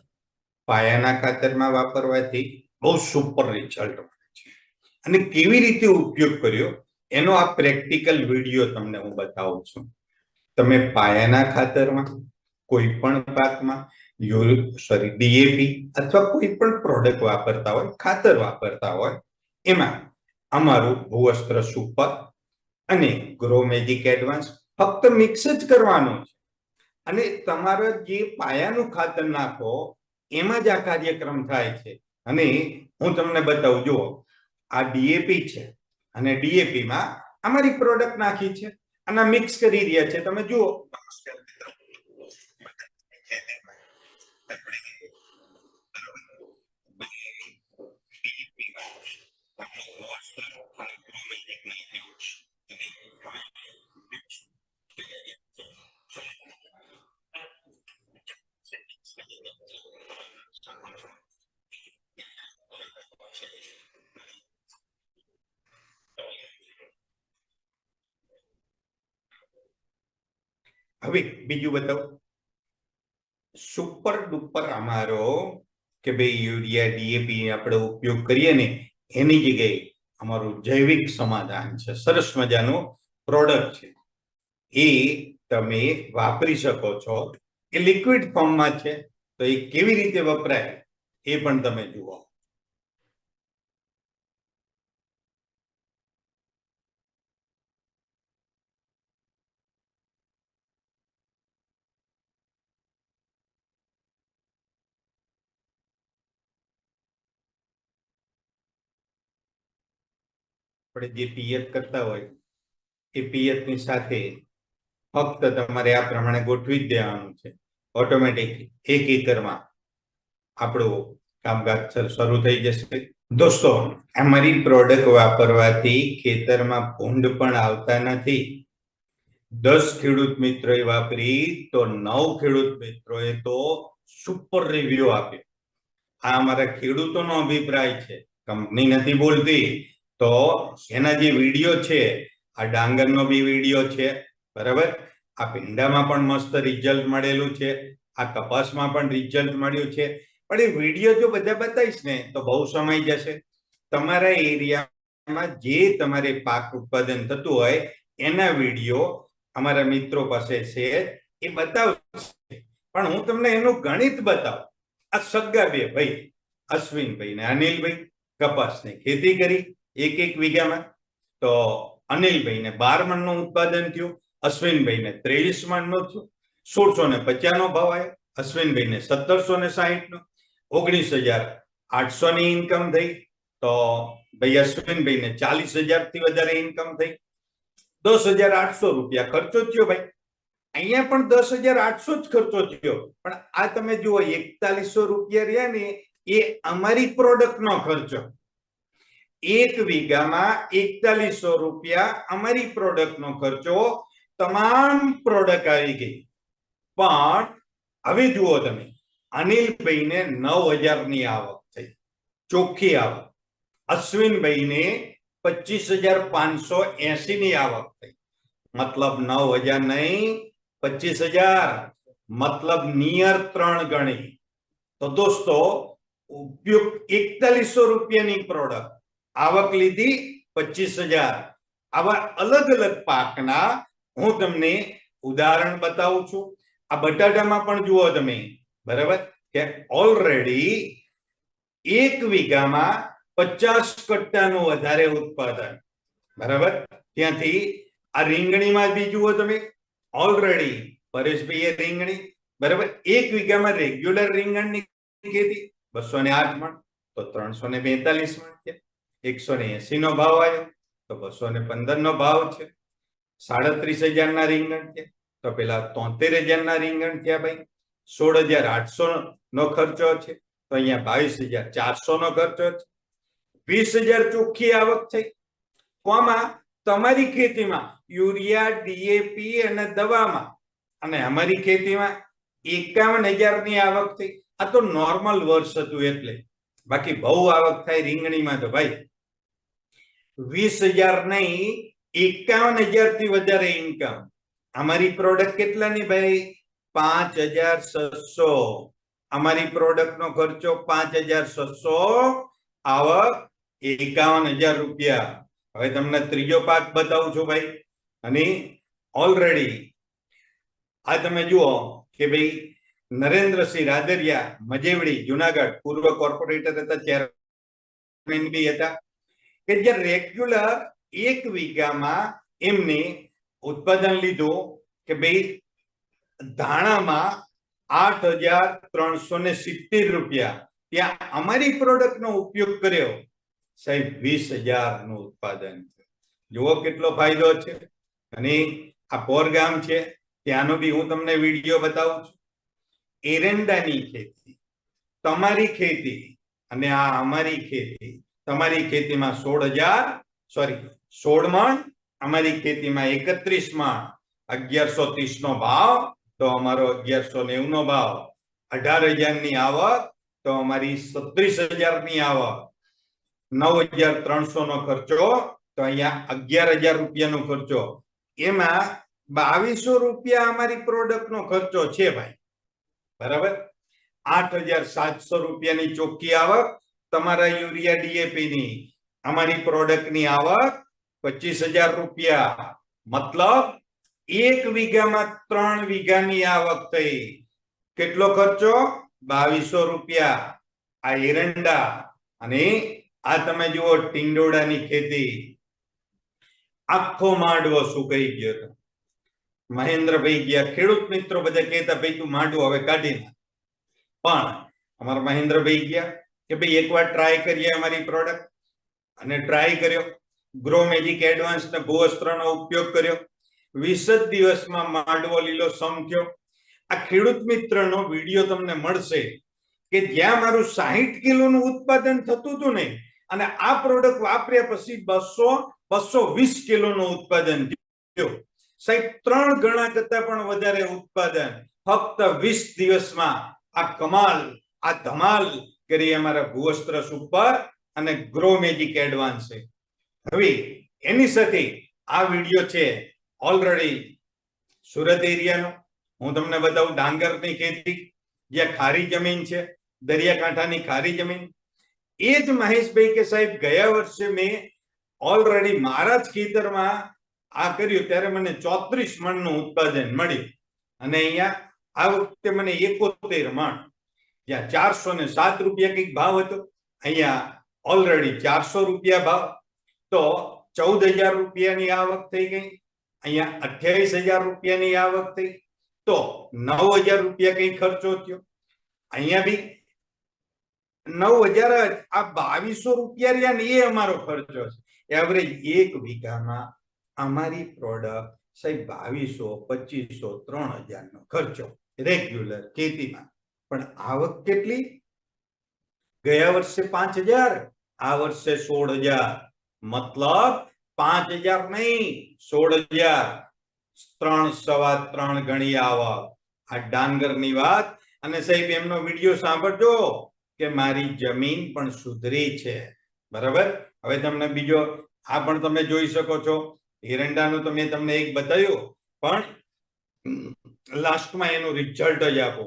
પાયાના ખાતરમાં વાપરવાથી બહુ સુપર રિઝલ્ટ મળે છે. અને કેવી રીતે ઉપયોગ કર્યો એનો આ પ્રેક્ટિકલ વિડીયો તમને હું બતાવું છું. તમે પાયાના ખાતરમાં કોઈ પણ પાકમાં ડીએપી અથવા કોઈ પણ પ્રોડક્ટ વાપરતા હોય, ખાતર વાપરતા હોય, એમાં અમારું ભૂવસ્ત્ર સુપર અને ગ્રોમેજિક એડવાન્સ ફક્ત મિક્સ જ કરવાનું છે. અને તમારા જે પાયાનું ખાતર નાખો એમાં જ આ કાર્યક્રમ થાય છે. અને હું તમને બતાવું, જુઓ, આ ડીએપી છે અને ડીએપી માં અમારી પ્રોડક્ટ નાખી છે અને મિક્સ કરી રહ્યા છે, તમે જુઓ. હવે બીજું બતાવો, સુપર ડુપર અમારો કે ભાઈ યુરિયા ડીએપી આપણે ઉપયોગ કરીએ ને એની જગ્યાએ અમારું જૈવિક સમાધાન છે, સરસ મજાનું પ્રોડક્ટ છે, એ તમે વાપરી શકો છો. એ લિક્વિડ ફોર્મમાં છે, તો એ કેવી રીતે વપરાય એ પણ તમે જુઓ. આપણે જે પિયત કરતા હોય એ પિયતની સાથે ફક્ત તમારે આ પ્રમાણે ગોઠવી જ દેવાનું છે. ઓટોમેટિક 1 એકરમાં આપણું કામકાજ શરૂ થઈ જશે. દોસ્તો, અમારી પ્રોડક્ટ વાપરવાથી ખેતરમાં ભૂંડ પણ આવતા નથી. 10 ખેડૂત મિત્રોએ વાપરી તો 9 ખેડૂત મિત્રોએ તો સુપર રિવ્યુ આપ્યો. આ અમારા ખેડૂતોનો અભિપ્રાય છે, કંપની નથી બોલતી. તો એના જે વિડીયો છે, આ ડાંગરનો બી વિડીયો છે, બરાબર, આ ભીંડામાં પણ મસ્ત રિઝલ્ટ મળેલું છે, આ કપાસમાં પણ રિઝલ્ટ મળ્યું છે. પણ એ વિડીયો જો બધા બતાવીશ ને તો બહુ સમય જશે. તમારા એરિયામાં જે તમારે પાક ઉત્પાદન થતું હોય એના વિડીયો અમારા મિત્રો પાસે છે, એ બતાવશે. પણ હું તમને એનું ગણિત બતાવું. આ સગા બે ભાઈ અશ્વિનભાઈ ને અનિલભાઈ કપાસની ખેતી કરી 1 વીઘામાં. તો અનિલભાઈને 12 મણનું ઉત્પાદન થયું, અશ્વિનભાઈને 23 મણનું થયું. 1650 નો ભાવ આવ્યો, અશ્વિનભાઈને 1760 નો, 19,800 ની ઇન્કમ થઈ. તો ભાઈ અશ્વિનભાઈને 40,000 થી વધારે ઇન્કમ થઈ. 10,800 રૂપિયા ખર્ચો થયો ભાઈ. અહીંયા પણ 10,800 જ ખર્ચો થયો. પણ આ તમે જુઓ 4100 રૂપિયા રહ્યા ને, એ અમારી પ્રોડક્ટનો ખર્ચો. 1 વીઘામાં 4100 રૂપિયા અમારી પ્રોડક્ટનો ખર્ચો. તમામ પ્રોડક્ટ આવી ગઈ. પણ હવે જુઓ તમે, અનિલભાઈને 9,000 ની આવક થઈ, ચોખ્ખી આવક. અશ્વિનભાઈને 25,580 ની આવક થઈ. મતલબ 9,000 નહીં, 25,000, મતલબ નિયર 3 ગણી. તો દોસ્તો, ઉપયોગ 4100 રૂપિયાની પ્રોડક્ટ, આવક લીધી 25,000. આવા અલગ અલગ પાકના હું તમને ઉદાહરણ બતાવું છું. આ બટાટામાં પણ જુઓ તમે, બરાબર, કે ઓલરેડી 1 વીઘામાં 50 કટ્ટાનું વધારે ઉત્પાદન, બરાબર. ત્યાંથી આ રીંગણીમાં બી જુઓ તમે, ઓલરેડી પરેશભાઈએ રીંગણી, બરાબર, 1 વીઘામાં રેગ્યુલર રીંગણની ખેતી 208 મણ, તો 342 મણ છે. 180 નો ભાવ આવ્યો, તો 215 નો ભાવ છે. 37,000 ના રીંગણ છે, તો પેલા 73,000 ના રીંગણ થયા ભાઈ. 16,800 નો ખર્ચો છે, તો અહીંયા 22,400 નો ખર્ચો છે. 20,000 ચોખ્ખી આવક થઈ. કોમાં? તમારી ખેતીમાં યુરિયા, ડીએપી અને દવામાં. અને અમારી ખેતીમાં 51,000 ની આવક થઈ. આ તો નોર્મલ વર્ષ હતું એટલે. બાકી બહુ આવક થાય રીંગણીમાં તો ભાઈ. 20,000 નહીં, 51,000 થી વધારે ઇન્કમ. અમારી પ્રોડક્ટ કેટલાની ભાઈ? 5,600. અમારી પ્રોડક્ટ નો ખર્ચો 5,600, આવક 51,000 રૂપિયા. હવે તમને ત્રીજો પાક બતાવું છું ભાઈ. અને ઓલરેડી આ તમે જુઓ કે ભાઈ નરેન્દ્રસિંહ રાદરિયા, મજેવડી, જુનાગઢ, પૂર્વ કોર્પોરેટર હતા, ચેરમેન બી હતા, કે જે રેગ્યુલર 1 વીઘામાં એમને ઉત્પાદન લીધું કે ભાઈ ધાણામાં 8,370 રૂપિયા. ત્યાં અમારી પ્રોડક્ટનો ઉપયોગ કર્યો, સાહેબ 20,000 નું ઉત્પાદન. જુઓ કેટલો ફાયદો છે. અને આ પોરગામ છે, ત્યાંનો બી હું તમને વિડીયો બતાવું છું. એરંડાની ખેતી, તમારી ખેતી અને આ અમારી ખેતી. તમારી ખેતીમાં 16 મણ, અમારી ખેતીમાં 31 મણ. 1,130 નો ભાવ, તો અમારો 1,190 નો ભાવ. 18,000 ની આવક, તો અમારી 36,000 ની આવક. 9,300 નો ખર્ચો, તો અહીંયા 11,000 રૂપિયાનો ખર્ચો. એમાં 2,200 રૂપિયા અમારી પ્રોડક્ટ નો ખર્ચો છે ભાઈ, બરાબર. 8,700 રૂપિયાની ચોખ્ખી આવક તમારા યુરિયા, ડીએપી ની. અમારી પ્રોડક્ટની આવક 25,000 રૂપિયા, મતલબ 1 વીઘામાં 3 વીઘાની આવક થઈ. કેટલો ખર્ચો? 2200 રૂપિયા. આ એરંડા અને આ તમે જુઓ ટીંડોળાની ખેતી. આખો માંડવો સુકાઈ ગયો હતો. મહેન્દ્રભાઈ ગયા, ખેડૂત મિત્રો બધા કહેતા ભાઈ તું માંડવો હવે કાઢી નાખ, પણ અમારા મહેન્દ્રભાઈ ગયા કે ભાઈ એકવાર ટ્રાય કરીએ અમારી પ્રોડક્ટ, અને ટ્રાય કર્યો. ગ્રો મેજિક એડવાન્સ ને ભૂવસ્ત્રનો ઉપયોગ કર્યો. 20 જ દિવસમાં માંડવો લીલો સમ થયો. આ ખેડૂત મિત્રનો વિડીયો તમને મળશે કે જ્યાં મારું 60 કિલોનું ઉત્પાદન થતું હતું ને, અને આ પ્રોડક્ટ વાપર્યા પછી 220 કિલોનું ઉત્પાદન થયું. સાહેબ 3 ગણા કરતા પણ વધારે ઉત્પાદન ફક્ત 20 દિવસમાં. આ કમાલ, આ ધમાલ કરી અમારા ભૂવસ્ત્ર સુપર અને ગ્રો મેજિક એડવાન્સ છે. હવે એની સાથે આ વિડીયો છે ઓલરેડી સુરત એરિયાનો. હું તમને બતાવું ડાંગરની ખેતી, જ્યાં ખારી જમીન છે, દરિયાકાંઠાની ખારી જમીન. એ જ મહેશભાઈ કે સાહેબ ગયા વર્ષે મેં ઓલરેડી મારા જ ખેતરમાં આ કર્યું ત્યારે મને 34 મણનું ઉત્પાદન મળ્યું, અને અહીંયા આ વખતે મને 71 મણ, જ્યાં 407 રૂપિયા કંઈક ભાવ હતો, અહીંયા ઓલરેડી 400 રૂપિયા ભાવ. તો 14,000 રૂપિયાની આવક થઈ ગઈ. અહીંયા 28,000 રૂપિયાની આવક થઈ. તો 9,000 રૂપિયા કઈ ખર્ચો થયો. અહીંયા બી 9,000. આ 2,200 રૂપિયા રહ્યા ને એ અમારો ખર્ચો છે. એવરેજ 1 વીઘામાં અમારી પ્રોડક્ટ સાહેબ 2,200, 2,500, 3,000 નો ખર્ચો રેગ્યુલર ખેતીમાં. પણ આવક કેટલી? ગયા વર્ષે 5,000, આ વર્ષે 16,000. મતલબ 5,000 નહીં, 16,000. 3.3 ગણી આવક. આ ડાંગરની વાત. અને સાહેબ એમનો વિડીયો સાંભળજો કે મારી જમીન પણ સુધરી છે. બરાબર. હવે તમને બીજો આ પણ તમે જોઈ શકો છો. એરંડાનું તો મેં તમને એક બતાવ્યું, પણ લાસ્ટમાં એનું રિઝલ્ટ જ આપો.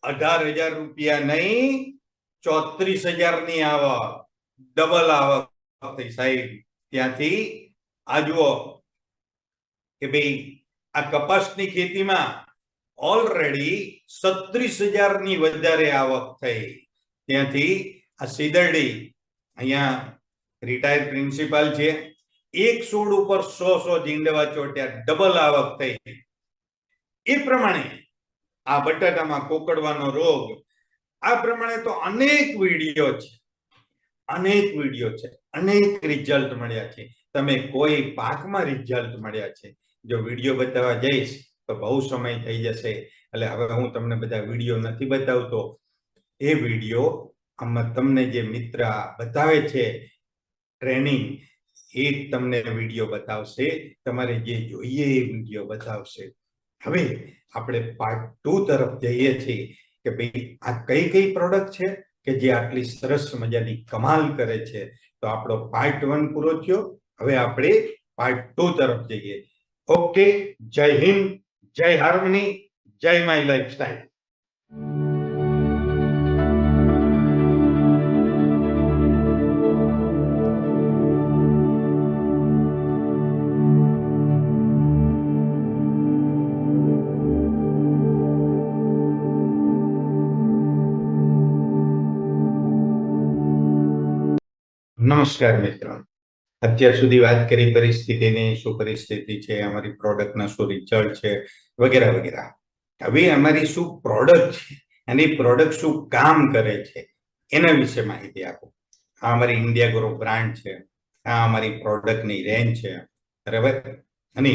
18,000 રૂપિયા નહીં, 34,000 ની આવક, ડબલ આવક થઈ સાહેબ. ત્યાંથી આ જુઓ કે ભાઈ આ કપાસની ખેતીમાં ઓલરેડી 36,000 ની વધારે આવક થઈ. ત્યાંથી આ સીદરડી, અહીંયા રિટાયર પ્રિન્સિપાલ છે, 1 છોડ ઉપર 100 જીંડવા ચોટ્યા, ડબલ આવક થઈ. એ પ્રમાણે આ બટાટામાં કોકડવાનો રોગ, આ પ્રમાણે તો અનેક વિડીયો છે, અનેક રિઝલ્ટ મળ્યા છે. તમે કોઈ પાકમાં રિઝલ્ટ મળ્યા છે. જો વિડીયો બતાવવા જઈશ તો બહુ સમય થઈ જશે, એટલે હવે હું તમને બધા વિડીયો નથી બતાવતો. એ વિડીયો આમાં તમને જે મિત્ર બતાવે છે ટ્રેનિંગ, એ તમને વિડીયો બતાવશે. તમારે જે જોઈએ એ વિડીયો બતાવશે. હવે આપણે પાર્ટ 2 તરફ જઈએ છીએ કે ભાઈ આ કઈ પ્રોડક્ટ છે કે જે આટલી સરસ મજાની કમાલ કરે છે. તો આપણો પાર્ટ 1 પૂરો થયો. હવે આપણે પાર્ટ 2 તરફ જઈએ. ઓકે, જય હિન્દ, જય હાર્મની, જય માય લાઈફસ્ટાઈલ. નમસ્કાર મિત્રો. અત્યાર સુધી વાત કરી પરિસ્થિતિની, શું પરિસ્થિતિ છે, અમારી પ્રોડક્ટના શું રિઝલ્ટ છે, વગેરે વગેરે. હવે અમારી શું પ્રોડક્ટ છે અને પ્રોડક્ટ શું કામ કરે છે એના વિશે માહિતી આપો. આ અમારી ઇન્ડિયા ગ્રો બ્રાન્ડ છે, આ અમારી પ્રોડક્ટની રેન્જ છે, બરાબર. અને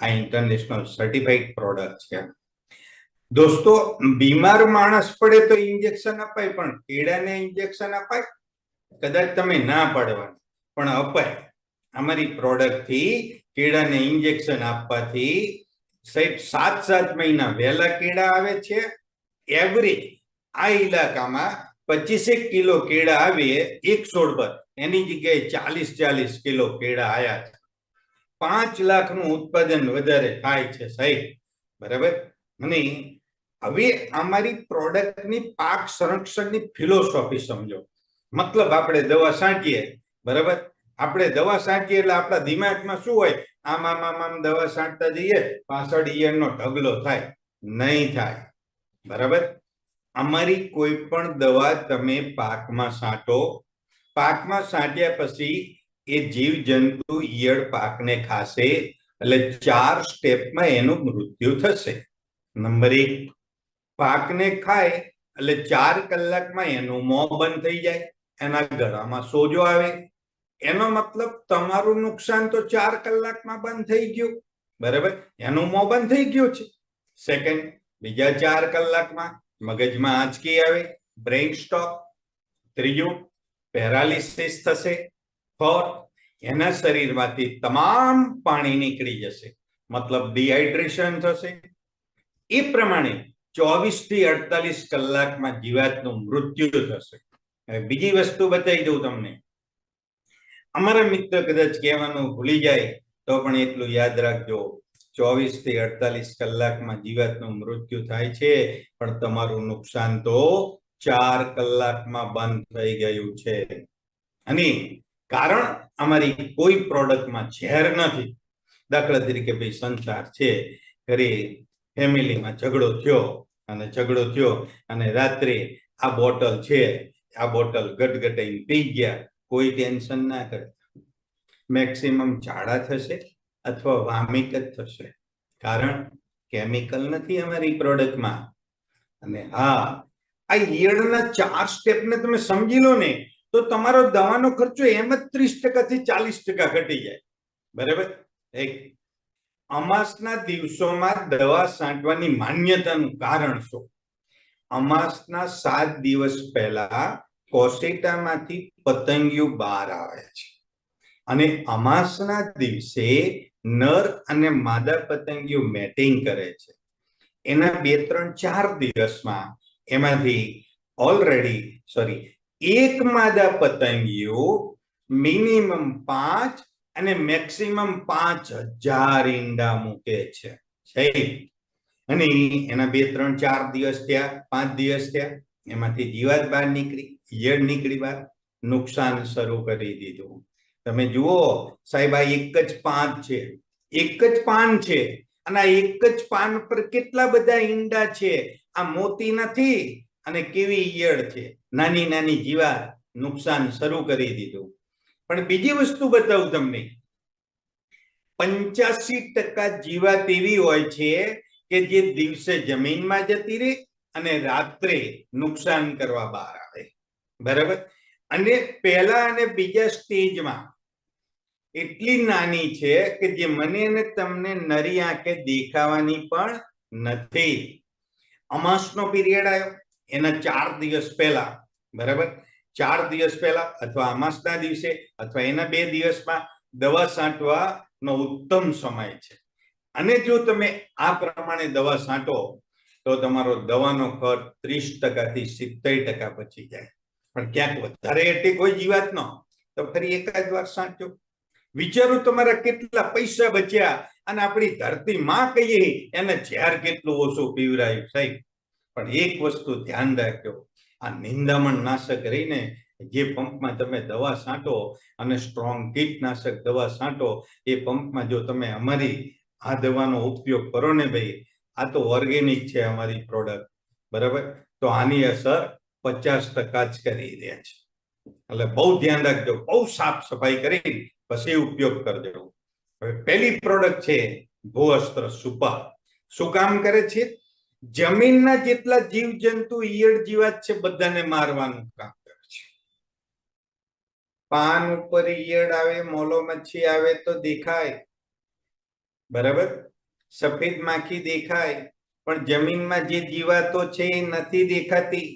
આ ઇન્ટરનેશનલ સર્ટિફાઈડ પ્રોડક્ટ છે. દોસ્તો, બીમાર માણસ પડે તો ઇન્જેક્શન અપાય, પણ કેળાને ઇન્જેક્શન અપાય? કદાચ તમે ના પાડવાનું, પણ અપાય. અમારી પ્રોડક્ટ થી કેળાને ઇન્જેક્શન આપવાથી સાહેબ 7 મહિના વહેલા કેળા આવે છે. એવરેજ આ ઇલાકામાં 25 કિલો કેળા આવે એક છોડ પર, એની જગ્યાએ 40 કિલો કેળા આયા છે. 5 લાખનું ઉત્પાદન વધારે થાય છે સાહેબ, બરાબર. અને હવે અમારી પ્રોડક્ટની પાક સંરક્ષણની ફિલોસોફી સમજો. મતલબ આપણે દવા છાંટીએ, બરાબર, આપણે દવા છાંટીએ એટલે આપણા દિમાગમાં શું હોય, આમ આમ આમ આમ દવા છાંટતા જઈએ, પાછળ ઈયળનો ઢગલો થાય? નહીં થાય. બરાબર. અમારી કોઈ પણ દવા તમે પાકમાં છાંટો, પાકમાં છાંટ્યા પછી એ જીવ જંતુ ઈયળ પાકને ખાશે એટલે 4 સ્ટેપમાં એનું મૃત્યુ થશે. નંબર 1, પાકને ખાય એટલે 4 કલાકમાં એનું મોં બંધ થઈ જાય, એના ગળામાં સોજો આવે. એનો મતલબ તમારું નુકસાન તો 4 કલાકમાં બંધ થઈ ગયું. બરાબર, એનું મોં બંધ થઈ ગયું છે. સેકન્ડ, બીજા 4 કલાકમાં મગજમાં આંચકી આવે, બ્રેઇન સ્ટોક. ત્રીજું, પેરાલિસિસ થશે. ફોર્થ, એના શરીરમાંથી તમામ પાણી નીકળી જશે, મતલબ ડિહાઇડ્રેશન થશે. એ પ્રમાણે 24 થી 48 કલાકમાં જીવાતનું મૃત્યુ થશે. બીજી વસ્તુ બતાવી દઉં તમને. અમારા મિત્ર કદાચ કહેવાનું ભૂલી જાય તો પણ એટલું યાદ રાખજો, 24 થી 48 કલાકમાં જીવાતનું મૃત્યુ થાય છે, પણ તમારું નુકસાન તો 4 કલાકમાં બંધ થઈ ગયું છે. અને કારણ અમારી કોઈ પ્રોડક્ટમાં ઝેર નથી. દાખલા તરીકે ભાઈ સંસાર છે, ઘરે ફેમિલીમાં ઝઘડો થયો અને રાત્રે આ બોટલ છે, આ બોટલ ગટગટાઈને પી ગયા, કોઈ ટેન્શન ના કરે. મેક્સિમમ ઝાડા થશે અથવા વામિટ જ થશે, કારણ કેમિકલ નથી અમારી પ્રોડક્ટમાં. અને હા, આ ઈયળના 4 સ્ટેપને તમે સમજી લો ને તો તમારો દવાનો ખર્ચો એમ જ 30% થી 40% ઘટી જાય. બરાબર. એક અમાસના દિવસોમાં દવા છાંટવાની માન્યતાનું કારણ શું? અમાસના 7 દિવસ પહેલા કોશેટામાંથી પતંગિયું બહાર આવે છે, અને અમાસના દિવસે નર અને માદા પતંગિયું મેટિંગ કરે છે. એના 2, 3, 4 દિવસમાં એમાંથી એક માદા પતંગિયું મિનિમમ 5 અને મેક્સિમમ 5000 ઈંડા મૂકે છે. અને એના 2, 3, 4 દિવસ થયા, 5 દિવસ થયા, એમાંથી જીવાત બહાર નીકળી, ઈયળ નીકળી બહાર, નુકસાન શરૂ કરી દીધું. તમે જુઓ સાહેબ, આ એક જ પાન છે, અને આ એક જ પાન પર કેટલા બધા ઈંડા છે. આ મોતી નથી, અને કેવી ઈયળ છે, નાની નાની જીવાત, નુકસાન શરૂ કરી દીધું. પણ બીજી વસ્તુ બતાવું તમને, 85% જીવાત એવી હોય છે કે જે દિવસે જમીનમાં જતી રહે અને રાત્રે નુકસાન કરવા બહાર આવે. બરાબર. અને પહેલા અને બીજા સ્ટેજમાં એટલી નાની છે કે જે મને અને તમને નરી આંખે દેખાવાની પણ નથી. અમાસનો પીરિયડ આવ્યો, એના 4 દિવસ પહેલા, બરાબર, 4 દિવસ પહેલા અથવા અમાસના દિવસે અથવા એના 2 દિવસમાં દવા છાંટવાનો ઉત્તમ સમય છે. અને જો તમે આ પ્રમાણે દવા છાંટો તો તમારો દવાનો ખર્ચ 30% થી 70% બચી જાય. પણ ક્યાંક વધારે એટેક હોય જીવાતનો તો ફરી એકાદ વાર છાંટજો. વિચારો તમારા કેટલા પૈસા બચ્યા, અને આપણી ધરતી માં કહીએ એને ઝેર કેટલું ઓછું પીવરાયું સાહેબ. પણ એક વસ્તુ ધ્યાન રાખજો, આ નિંદામણ નાશક રહીને જે પંપમાં તમે દવા છાંટો અને સ્ટ્રોંગ કીટનાશક દવા છાંટો, એ પંપમાં જો તમે અમારી આ દવાનો ઉપયોગ કરો ને ભાઈ, આ તો ઓર્ગેનિક છે અમારી પ્રોડક્ટ, બરાબર, તો આની અસર 50% જ કરી દે છે. એટલે બહુ ધ્યાન રાખજો, બહુ સાફ સફાઈ કરી પછી ઉપયોગ કરજો. હવે પહેલી પ્રોડક્ટ છે ભૂઅસ્ત્ર સુપર. શું કામ કરે છે? જમીનના જેટલા જીવજંતુ ઈયળ જીવાત છે બધાને મારવાનું કામ કરે છે. પાન ઉપર ઈયળ આવે, મોલો મચ્છી આવે તો દેખાય, બરાબર, સફેદ માખી દેખાય, પણ જમીનમાં જે જીવાતો છે એ નથી દેખાતી.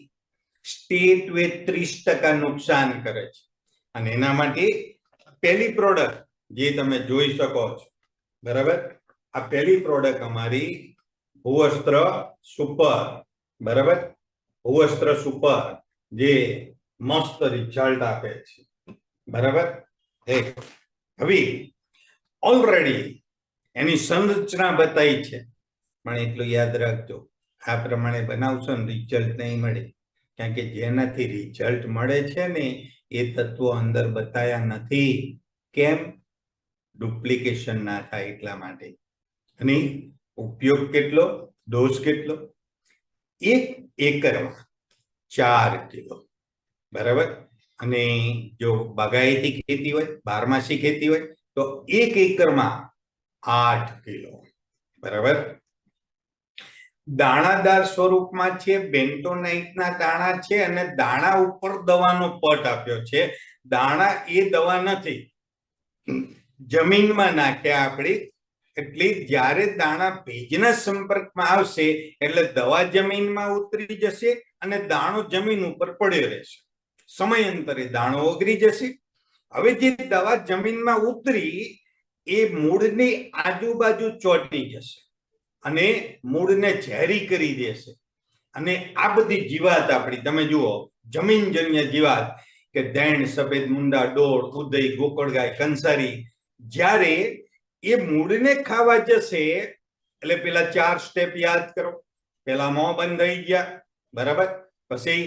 સ્ટેટ વેટ 30% નુકસાન કરે છે. અને એના માટે પહેલી પ્રોડક્ટ જે તમે જોઈ શકો છો, બરાબર, આ પહેલી પ્રોડક્ટ અમારી ભૂઅસ્ત્ર સુપર. બરાબર, ભૂઅસ્ત્ર સુપર જે મસ્ત રિઝલ્ટ આપે છે. બરાબર. હવે ઓલરેડી એની સંરચના બતાવી છે, પણ એટલું યાદ રાખજો, આ પ્રમાણે બનાવશો ને રિઝલ્ટ નહીં મળે. કારણ કે જેનાથી રિઝલ્ટ મળે છે ને એ તત્વો અંદર બતાયા નથી. કેમ? ડુપ્લિકેશન ના થાય એટલા માટે. અને ઉપયોગ કેટલો, ડોઝ કેટલો? 1 એકરમાં 4 કિલો, બરાબર. અને જો બાગાયતી ખેતી હોય, બારમાસી ખેતી હોય તો 1 એકરમાં 8 કિલો, બરાબર. દાણાદાર સ્વરૂપમાં છે, બેન્ટોનાઇટના દાણા છે અને દાણા ઉપર દવાનો પટ આપ્યો છે. દાણા એ દવા નથી, જમીનમાં નાખ્યા આપણે, એટલે જ્યારે દાણા ભેજના સંપર્કમાં આવશે એટલે દવા જમીનમાં ઉતરી જશે અને દાણો જમીન ઉપર પડ્યો રહેશે. સમયાંતરે દાણો ઓગળી જશે. હવે જે દવા જમીનમાં ઉતરી એ મૂળની આજુબાજુ ચોંટી જશે અને મૂળને ઝેરી કરી દેશે. અને આ બધી જીવાત આપણી તમે જુઓ, જમીનજન્ય જીવાત કે ધેણ, સફેદ મુંડા, ડોળ, ઉદય, ગોકળગાય, કંસારી, જ્યારે એ મૂળને ખાવા જશે એટલે પેલા 4 સ્ટેપ યાદ કરો. પેલા મોં બંધ થઈ ગયા, બરાબર. પછી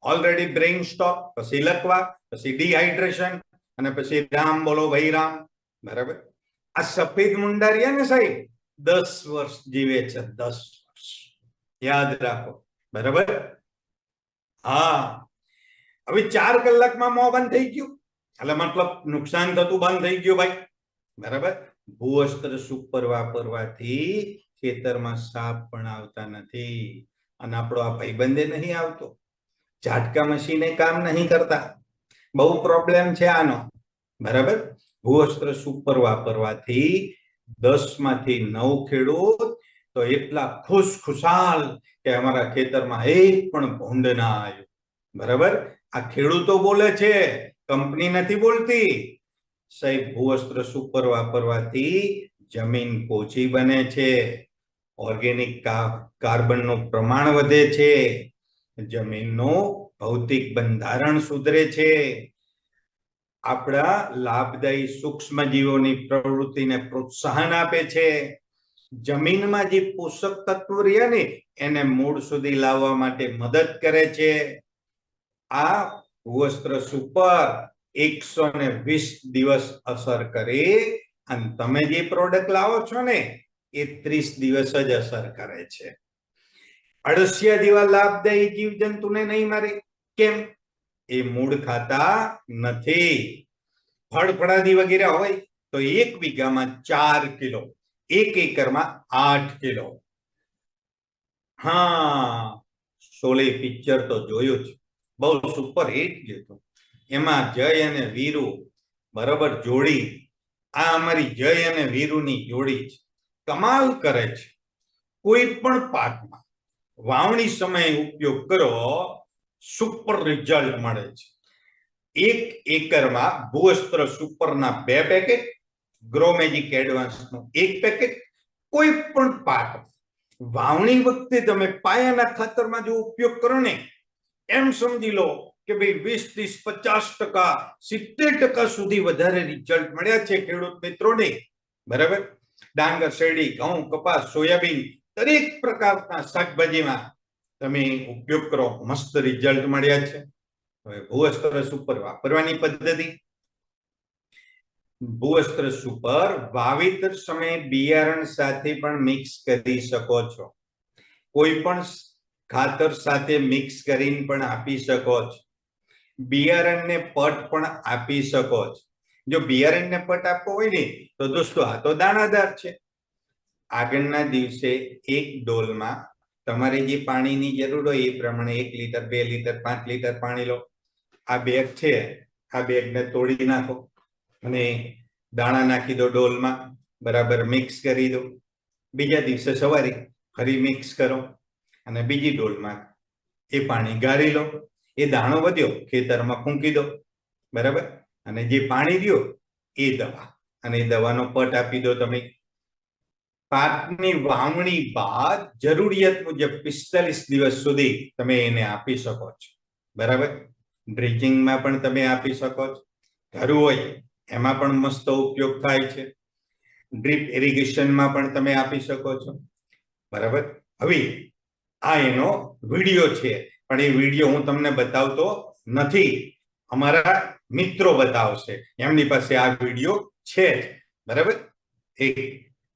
ઓલરેડી બ્રેઇન સ્ટોપ, પછી લકવા, પછી ડિહાઇડ્રેશન અને પછી રામ બોલો ભાઈ રામ, બરાબર. આ સફેદ મુંડા રહ્યા ને સાહેબ, 10 વર્ષ જીવે છે, 10 વર્ષ, યાદ રાખો, બરાબર. હા, હવે 4 કલાકમાં મોં બંધ થઈ ગયું એટલે મતલબ નુકસાન થતું બંધ થઈ ગયું ભાઈ, બરાબર. ભૂવસ્ત્ર સુપર વાપરવાથી ખેતરમાં સાપ પણ આવતા નથી. અને આપણો આ ભાઈબંધે નહીં આવતો, ઝાટકા મશીને કામ નહીં કરતા, બહુ પ્રોબ્લેમ છે આનો, બરાબર. ભૂવસ્ત્ર સુપર વાપરવાથી 10 માંથી 9 ખેડૂત તો એટલા ખુશાલ કે અમારા ખેતરમાં એક પણ ભૂંડ ના આવ્યું, બરાબર. આ ખેડૂતો બોલે છે, કંપની નથી બોલતી. સાહેબ, ભૂવસ્ત્ર સુપર વાપરવાથી જમીન પોચી બને છે, ઓર્ગેનિક કાર્બનનું પ્રમાણ વધે છે, જમીનનું ભૌતિક બંધારણ સુધરે છે, આપણા લાભદાયી સૂક્ષ્મજીવોની પ્રવૃત્તિને પ્રોત્સાહન આપે છે, જમીનમાં જે પોષક તત્વો રહ્યા ને એને મૂળ સુધી લાવવા માટે મદદ કરે છે. આ ભૂવસ્ત્ર સુપર 120 દિવસ અસર કરે અને તમે જે પ્રોડક્ટ લાવો છો ને એ 30 દિવસ જ અસર કરે છે. અળસિયા જેવા લાભદાયી જીવજંતુને નહીં મારે. કેમ? એ મૂળ ખાતા નથી. ફળફળાદી વગેરે હોય તો 1 વીઘામાં 4 કિલો, 1 એકરમાં 8 કિલો. હા, શોલે પિક્ચર તો જોયું છે, બહુ સુપર હિટ ગયું. એમાં જય અને વીરુ બરાબર જોડી, આ અમારી જય અને વીરુની જોડી છે, કમાલ કરે છે. કોઈ પણ પાકમાં વાવણી સમયે ઉપયોગ કરો, સુપર રિઝલ્ટ મળે છે. 1 એકરમાં ભૂવસ્ત્ર સુપરના 2 પેકેટ, ગ્રોમેજિક એડવાન્સનું 1 પેકેટ. કોઈ પણ પાક વાવણી વખતે તમે પાયાના ખાતરમાં જો ઉપયોગ કરો ને, એમ સમજી લો કે ભાઈ 20, 30, 50%, 70% સુધી વધારે રિઝલ્ટ મળ્યા છે ખેડૂત મિત્રોને, બરાબર. ડાંગર, શેરડી, ઘઉં, કપાસ, સોયાબીન, દરેક પ્રકારના શાકભાજીમાં તમે ઉપયોગ કરો, મસ્ત રિઝલ્ટ મળ્યા છે. હવે ભૂવસ્ત્ર સુપર વાપરવાની પદ્ધતિ. ભૂવસ્ત્ર સુપર વાવેતર સમયે બિયારણ સાથે પણ મિક્સ કરી શકો છો, કોઈ પણ ખાતર સાથે મિક્સ કરીને પણ આપી શકો છો, બિયારણને પટ પણ આપી શકો છો. જો બિયારણને પટ આપવો હોય ને તો દોસ્તો આ તો દાણાદાર છે. આગળના દિવસે 1 ડોલમાં તમારે જે પાણીની જરૂર હોય એ પ્રમાણે 1 લીટર, 2 લીટર, 5 લીટર પાણી લો. આ બેગ છે, આ બેગને તોડી નાખો અને દાણા નાખી દો ડોલમાં, બરાબર મિક્સ કરી દો. બીજા દિવસે સવારે ફરી મિક્સ કરો અને બીજી ડોલમાં એ પાણી ગાળી લો. એ દાણો વધ્યો ખેતરમાં ફૂંકી દો, બરાબર. અને જે પાણી રહ્યો એ દવા, અને એ દવાનો પટ આપી દો તમે. પાકની વાવણી બાદ જરૂરિયાત મુજબ 45 દિવસ સુધી તમે એને આપી શકો છો, બરાબર. ડ્રિચિંગમાં પણ તમે આપી શકો છો, ઘરું હોય એમાં પણ મસ્ત ઉપયોગ થાય છે, ડ્રીપ ઇરિગેશનમાં પણ તમે આપી શકો છો, બરાબર. હવે આ એનો વિડીયો છે, પણ એ વિડીયો હું તમને બતાવતો નથી. અમારા મિત્રો બતાવશે, એમની પાસે આ વિડીયો છે જ, બરાબર.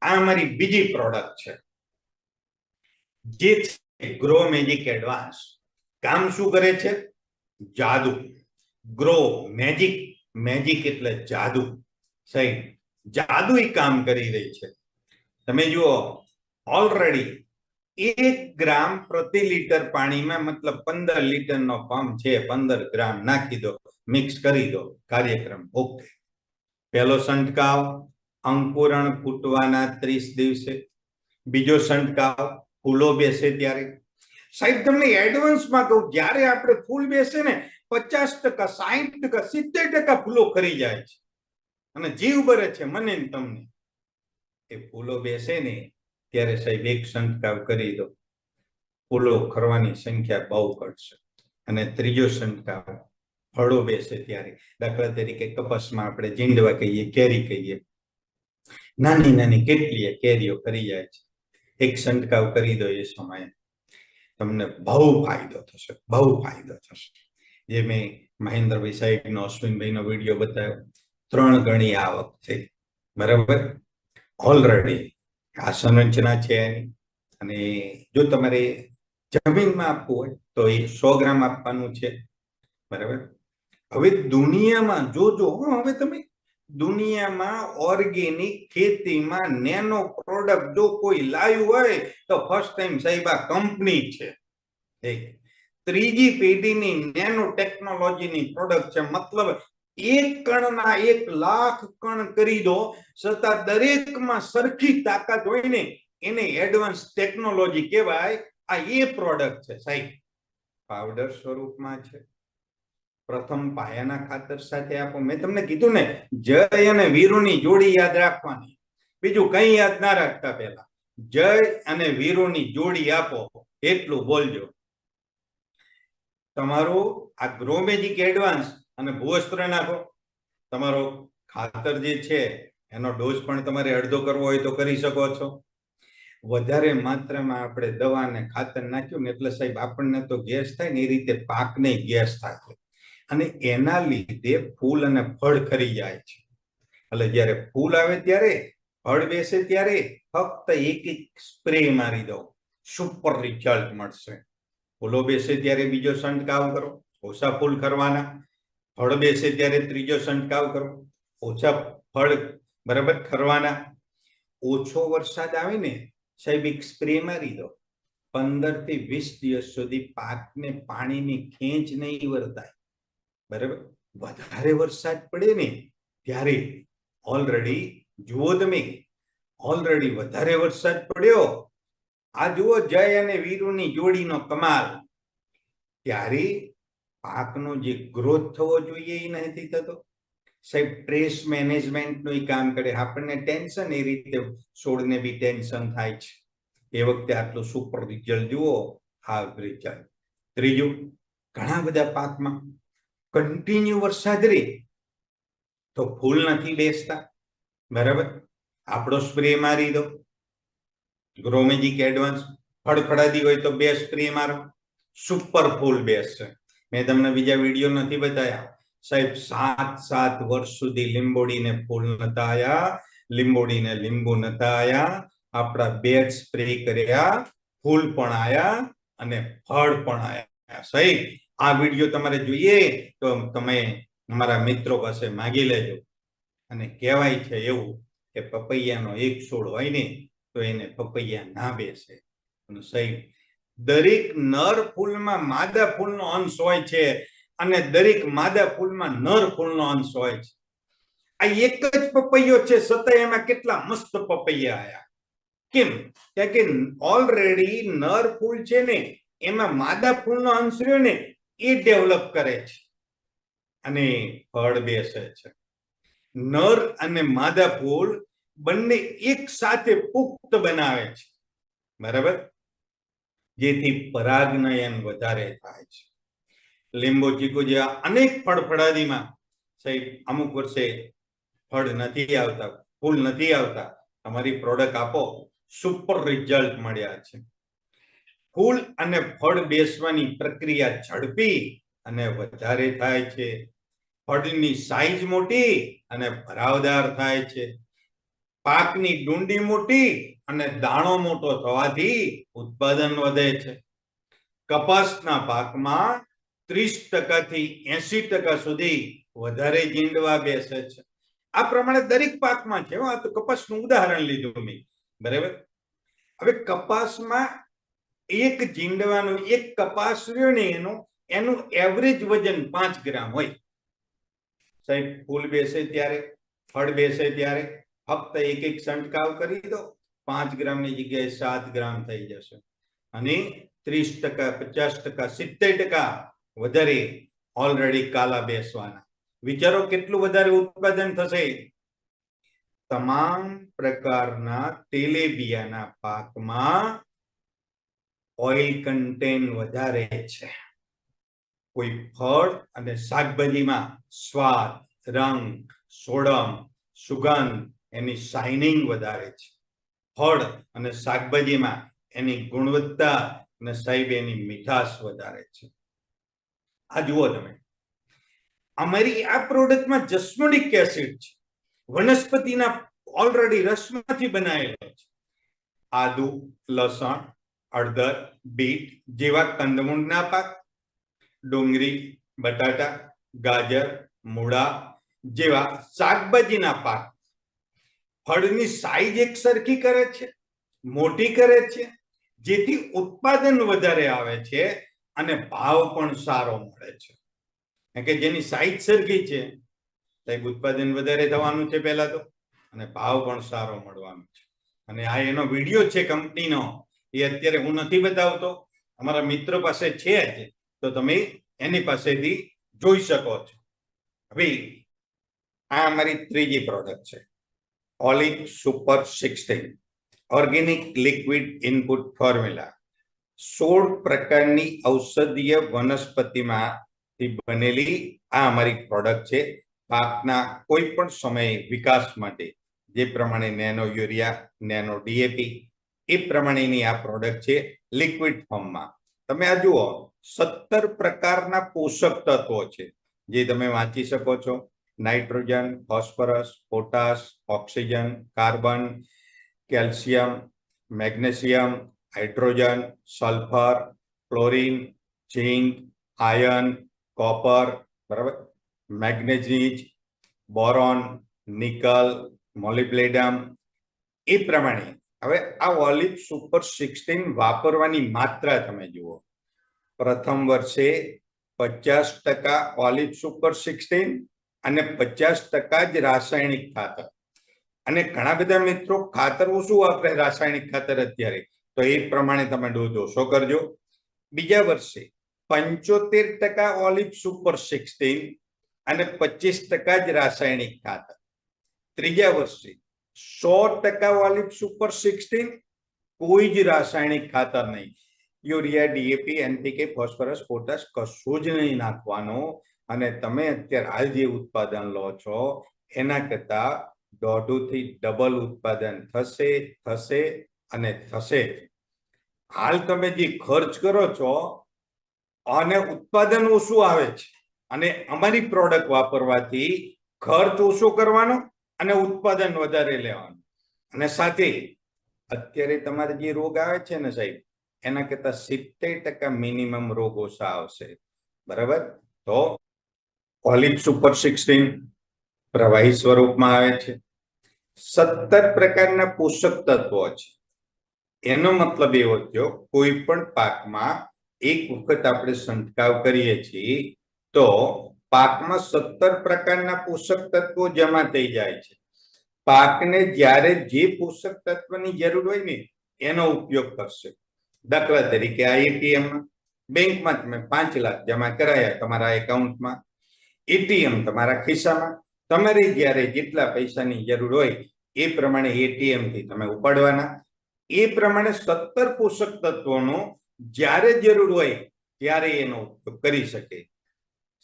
આ અમારી બીજી પ્રોડક્ટ છે, જે છે ગ્રો મેજિક એડવાન્સ. કામ શું કરે છે? જાદુ. ગ્રો મેજિક, મેજિક એટલે જાદુ. સહી, જાદુ કામ કરી રહી છે. તમે જુઓ, ઓલરેડી 1 ગ્રામ પ્રતિ લીટર પાણીમાં, મતલબ 15 લીટરનો પંપ છે, 15 ગ્રામ નાખી દો, મિક્સ કરી દો, કાર્યક્રમ ઓકે. પહેલો છંટકાવ અંકુરણ ફૂટવાના 30 દિવસે, બીજો છંટકાવ ફૂલો બેસે ત્યારે. સાહેબ તમને એડવાન્સમાં કહું, જ્યારે આપણે ફૂલ બેસે ને 50%, 60%, 70% ફૂલો ખરી જાય છે અને જીવ બરે છે મને ને તમને. એ ફૂલો બેસે ને ત્યારે સાહેબ એક છંટકાવ કરી દો, ફૂલો ખરવાની સંખ્યા બહુ ઘટશે. અને ત્રીજો છંટકાવ ફળો બેસે ત્યારે, દાખલા તરીકે કપાસમાં આપણે જીંડવા કહીએ, કેરી કહીએ, નાની નાની કેટલીય કેરીઓ કરી જાય છે. એક છંટકાવ કરી દો, એ સમયે તમને બહુ ફાયદો થશે, બહુ ફાયદો થશે. જે મેં મહેન્દ્રભાઈ સાહેબનો, અશ્વિનભાઈનો વિડીયો બતાવ્યો, 3 ગણી આવક થઈ, બરાબર. ઓલરેડી આ સંરચના છે એની. અને જો તમારે જમીનમાં આપવું હોય તો એ 100 ગ્રામ આપવાનું છે, બરાબર. હવે દુનિયામાં જોજો, હવે તમે દુનિયામાં ઓર્ગેનિક ખેતીમાં નેનો પ્રોડક્ટ જો કોઈ લાવ્યું હોય તો ફર્સ્ટ ટાઈમ સાહેબ આ કંપની છે. ત્રીજી પેઢીની નેનો ટેકનોલોજીની પ્રોડક્ટ છે. મતલબ 1 કણના 1 લાખ કણ કરી દો, છતાં દરેકમાં સરખી તાકાત હોય ને, એને એડવાન્સ ટેકનોલોજી કહેવાય. આ એ પ્રોડક્ટ છે સાહેબ, પાવડર સ્વરૂપમાં છે. પ્રથમ પાયાના ખાતર સાથે આપો. મેં તમને કીધું ને, જય અને વીરુની જોડી યાદ રાખવાની, બીજું કઈ યાદ ના રાખતા. પહેલા જય અને વીરુની જોડી આપો, એટલું બોલજો. તમારું આ ગ્રો મેજિક એડવાન્સ અને ભૂવસ્ત્ર નાખો. તમારો ખાતર જે છે એનો ડોઝ પણ તમારે અડધો કરવો હોય તો કરી શકો છો. વધારે માત્રામાં આપણે દવા અને ખાતર નાખ્યું ને એટલે સાહેબ આપણને તો ગેસ થાય ને, એ રીતે પાકને ગેસ થાય અને એના લીધે ફૂલ અને ફળ ખરી જાય છે. એટલે જયારે ફૂલ આવે ત્યારે, ફળ બેસે ત્યારે ફક્ત એક સ્પ્રે મારી દો, સુપર રિઝલ્ટ મળશે. ફૂલો બેસે ત્યારે બીજો છંટકાવ કરો, ઓછા ફૂલ ખરવાના. ફળ બેસે ત્યારે ત્રીજો છંટકાવ કરો, ઓછા ફળ બરાબર ખરવાના. ઓછો વરસાદ આવે ને સાહેબ, એક સ્પ્રે મારી દો, 15 થી 20 દિવસ સુધી પાકને પાણીની ખેંચ નહીં વર્તાય, બરાબર. વધારે વરસાદ પડે ને ત્યારે ઓલરેડી જુઓ તમે, ઓલરેડી વધારે વરસાદ પડ્યો, આ જુઓ જય અને વીરુની જોડીનો કમાલ. ત્યારે પાકનો જે ગ્રોથ થવો જોઈએ એ નથી થતો સાહેબ. ટ્રેસ મેનેજમેન્ટનું કામ કરે, આપણને ટેન્શન, એ રીતે છોડને બી ટેન્શન થાય છે. એ વખતે આટલું સુપર રિઝલ્ટ જુઓ, આ રિઝલ્ટ. ત્રીજું, ઘણા બધા પાકમાં કન્ટિન્યુ વરસાદ રહે તો ફૂલ નથી બેસતા, બરાબર. આપણો સ્પ્રે મારી દો, ગ્રો મેજિક એડવાન્સ. ફળફળાદી હોય તો 2 સ્પ્રે મારો, સુપર ફૂલ બેસશે. મેં તમને બીજા વિડીયો નથી બતાવ્યા સાહેબ. 7 વર્ષ સુધી લીંબોડીને ફૂલ નતા આયા, લીંબોડીને લીંબુ નતા આયા. આપણા 2 સ્પ્રે કર્યા, ફૂલ પણ આયા અને ફળ પણ આયા. સાહેબ આ વિડીયો તમારે જોઈએ તો તમે અમારા મિત્રો પાસે માંગી લેજો. અને કહેવાય છે એવું કે પપૈયાનો એક છોડ હોય ને તો એને પપૈયા ના બેસે. સાહેબ દરેક નર ફૂલમાં માદા ફૂલનો અંશ હોય છે અને દરેક માદા ફૂલમાં નર ફૂલનો અંશ હોય છે. આ એક જ પપૈયો છે, છતાં એમાં કેટલા મસ્ત પપૈયા આયા. કેમ? કે ઓલરેડી નર ફૂલ છે ને એમાં માદા ફૂલનો અંશ રહ્યો ને એ ડેવલપ કરે છે અને ફળ બેસે છે. નર અને માદા ફૂલ બંને એક સાથે પુખ્ત બનાવે છે, બરાબર, જેથી પરાગનયન વધારે થાય છે. લીંબુ ચીકુ જેવા અનેક ફળફળાદીમાં સાહેબ અમુક વર્ષે ફળ નથી આવતા, ફૂલ નથી આવતા. તમારી પ્રોડક્ટ આપો, સુપર રિઝલ્ટ મળ્યા છે. ફૂલ અને ફળ બેસવાની પ્રક્રિયા ઝડપી અને વધારે થાય છે. ફળની સાઈઝ મોટી અને ભરાવદાર થાય છે. પાકની ડુંડી મોટી અને દાણો મોટો થવાથી ઉત્પાદન વધે છે. કપાસના પાકમાં 30% થી 80% સુધી વધારે જીંડવા બેસે છે. આ પ્રમાણે દરેક પાકમાં છે. આ તો કપાસનું ઉદાહરણ લીધું મેં, બરાબર. હવે કપાસમાં એક જીંડવાનું, એક કપાસ રહ્યો ને એનું એવરેજ વજન 5 ગ્રામ હોય. સાહેબ, ફૂલ બેસે ત્યારે, ફળ બેસે ત્યારે ફક્ત એક છંટકાવ કરી દો, 5 ગ્રામની જગ્યાએ 7 ગ્રામ થઈ જશે. અને 30%, 50%, 70% વધારે ઓલરેડી કાલા બેસવાના. વિચારો કેટલું વધારે ઉત્પાદન થશે. તમામ પ્રકારના તેલીબિયાના પાકમાં ઓઇલ કન્ટેન્ટ વધારે છે. કોઈ ફળ અને શાકભાજીમાં સ્વાદ, રંગ, સોડમ, સુગંધ, એની શાઇનિંગ વધારે છે. ફળ અને શાકભાજીમાં એની ગુણવત્તા અને સાહેબ એની મીઠાશ વધારે છે. આ જુઓ તમે, અમારી આ પ્રોડક્ટમાં જસ્મોનિક એસિડ છે, વનસ્પતિના ઓલરેડી રસમાંથી બનાવેલો છે. આદુ, લસણ, હળદર, બીટ જેવા કંદમૂળના પાક, ડુંગળી, બટાટા, ગાજર, મૂળા જેવા શાકભાજીના પાક ફળની સાઈઝ એક સરખી કરે છે, મોટી કરે છે, જેથી ઉત્પાદન વધારે આવે છે અને ભાવ પણ સારો મળે છે. કે જેની સાઈઝ સરખી છે, સાહેબ ઉત્પાદન વધારે થવાનું છે પહેલા તો, અને ભાવ પણ સારો મળવાનો છે. અને આ એનો વિડીયો છે કંપનીનો, એ અત્યારે હું નથી બતાવતો, અમારા મિત્રો પાસે છે જ, તો તમે એની પાસેથી જોઈ શકો છો. હવે આ અમારી ત્રીજી પ્રોડક્ટ છે, ઓલિપ super 16 organic liquid input formula. 16 પ્રકારની ઔષધીય વનસ્પતિમાંથી બનેલી આ અમારી પ્રોડક્ટ છે. પાકના કોઈ પણ સમયે વિકાસ માટે જે પ્રમાણે નેનો યુરિયા, નેનો ડીએપી એ પ્રમાણેની આ પ્રોડક્ટ છે લિક્વિડ ફોર્મમાં. તમે આ જુઓ, 17 પ્રકારના પોષક તત્વો છે જે તમે વાંચી શકો છો. Nitrogen, phosphorus, potash, oxygen, carbon, calcium, magnesium, hydrogen, sulphur, chlorine, zinc, iron, copper, બરાબર, મેગ્નેઝીઝ, બોરોન, નિકલ, મોલિબ્લેડમ એ પ્રમાણે. હવે આ ઓલિપ સુપર 16 વાપરવાની માત્રા તમે જુઓ. પ્રથમ વર્ષે 50% ઓલિપ સુપર 16 અને 50% જ રાસાયણિક ખાતર. અને ઘણા બધા મિત્રો ખાતર ઓછું વાપરે રાસાયણિક ખાતર અત્યારે, તો એ પ્રમાણે તમે ડોઝ ઓછો કરજો. બીજા વર્ષે 75% ઓલિપ સુપર 16 અને 25% જ રાસાયણિક ખાતર. ત્રીજા વર્ષે 100% ઓલિપ સુપર 16, કોઈ જ રાસાયણિક ખાતર નહીં. Urea, DAP, NPK, phosphorus, potash કશું જ નહીં નાખવાનું. અને તમે અત્યારે હાલ જે ઉત્પાદન લો છો એના કરતા 1.5 થી ડબલ ઉત્પાદન થશે અને થશે. હાલ તમે જે ખર્ચ કરો છો અને ઉત્પાદન ઓછું આવે છે, અને અમારી પ્રોડક્ટ વાપરવાથી ખર્ચ ઓછો કરવાનો અને ઉત્પાદન વધારે લેવાનું. અને સાથે અત્યારે તમારે જે રોગ આવે છે ને સાહેબ, એના કરતા 70% મિનિમમ રોગ ઓછા આવશે, બરાબર. તો ઓલિપ સુપર 16 પ્રવાહી સ્વરૂપમાં આવે છે. 17 પ્રકારના પોષક તત્વો છે. એનો મતલબ એવો થયો, કોઈ પણ પાકમાં એક વખત આપણે છંટકાવ કરીએ છીએ તો પાકમાં 17 પ્રકારના પોષક તત્વો જમા થઈ જાય છે. પાકને જ્યારે જે પોષક તત્વની જરૂર હોય ને એનો ઉપયોગ કરશે. દાખલા તરીકે આ એટીએમ બેંકમાં તમે 5 લાખ જમા કરાયા તમારા એકાઉન્ટમાં, એટીએમ તમારા ખિસ્સામાં, તમારે જ્યારે જેટલા પૈસાની જરૂર હોય એ પ્રમાણે એટીએમ થી તમે ઉપાડવાના. એ પ્રમાણે 17 પોષક તત્વોનો જ્યારે જરૂર હોય ત્યારે એનો ઉપયોગ કરી શકે.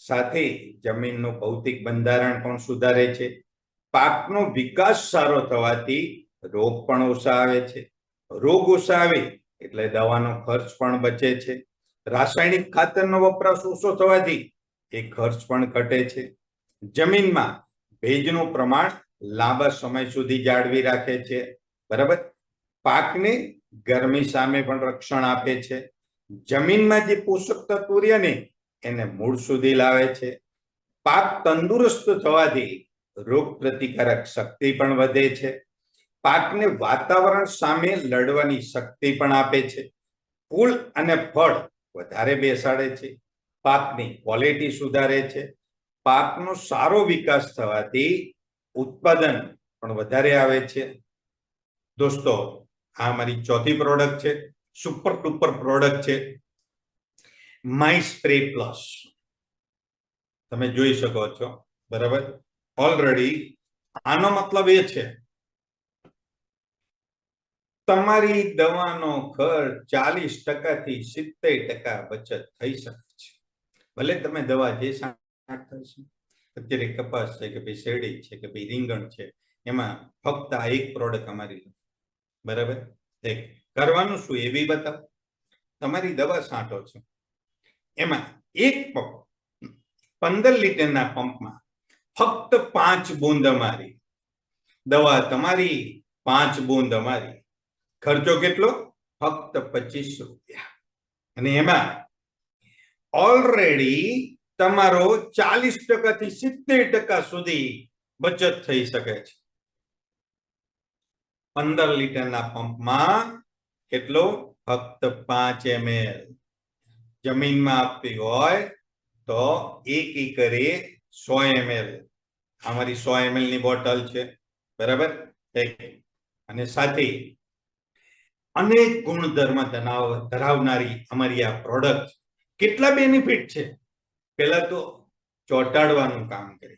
સાથે જમીનનું ભૌતિક બંધારણ પણ સુધારે છે. પાકનો વિકાસ સારો થવાથી રોગ પણ ઓછા આવે છે. રોગ ઓછા આવે એટલે દવાનો ખર્ચ પણ બચે છે. રાસાયણિક ખાતરનો વપરાશ ઓછો થવાથી એ ખર્ચ પણ ઘટે છે. જમીનમાં ભેજનું પ્રમાણ લાંબા સમય સુધી જાળવી રાખે છે, બરાબર. પાકને ગરમી સામે પણ રક્ષણ આપે છે. જમીનમાં જે પોષક તત્વો રહ્યા ને એને મૂળ સુધી લાવે છે. પાક તંદુરસ્ત થવાથી રોગ પ્રતિકારક શક્તિ પણ વધે છે. પાકને વાતાવરણ સામે લડવાની શક્તિ પણ આપે છે. ફૂલ અને ફળ વધારે બેસાડે છે. પાકની ક્વોલિટી સુધારે છે. પાકનો સારો વિકાસ થવાથી ઉત્પાદન પણ વધારે આવે છે. દોસ્તો, આ મારી ચોથી પ્રોડક્ટ છે, સુપર ડુપર પ્રોડક્ટ છે, માય સ્પ્રે પ્લસ. તમે જોઈ શકો છો, બરાબર. ઓલરેડી આનો મતલબ એ છે તમારી દવાનો ખર્ચ 40% થી 70% બચત થઈ શકે છે. ભલે તમે દવા જે છાંટતા છો, અત્યારે કપાસ છે કે ભાઈ શેરડી છે કે ભાઈ રીંગણ છે, એમાં ફક્ત આ એક પ્રોડક્ટ અમારી, બરાબર. કરવાનું શું એ બી બતાવો. તમારી દવા છાંટો છો, એમાં એક પંપ 15 લીટરના પંપમાં ફક્ત 5 બૂંદ અમારી દવા, તમારી 5 બૂંદ અમારી. ખર્ચો કેટલો? ફક્ત 25 રૂપિયા. અને એમાં ઓલરેડી તમારો 40% થી 70% સુધી બચત થઈ શકે છે. 15 લીટરના પંપમાં કેટલો? ફક્ત 5 ml. જમીનમાં આપવી હોય તો 1 એકરે 100 ml. અમારી 100 ml ની બોટલ છે, બરાબર. અને સાથે અનેક ગુણધર્મ ધરાવનારી અમારી આ પ્રોડક્ટ. કેટલા બેનિફિટ છે? પહેલા તો ચોંટાડવાનું કામ કરે.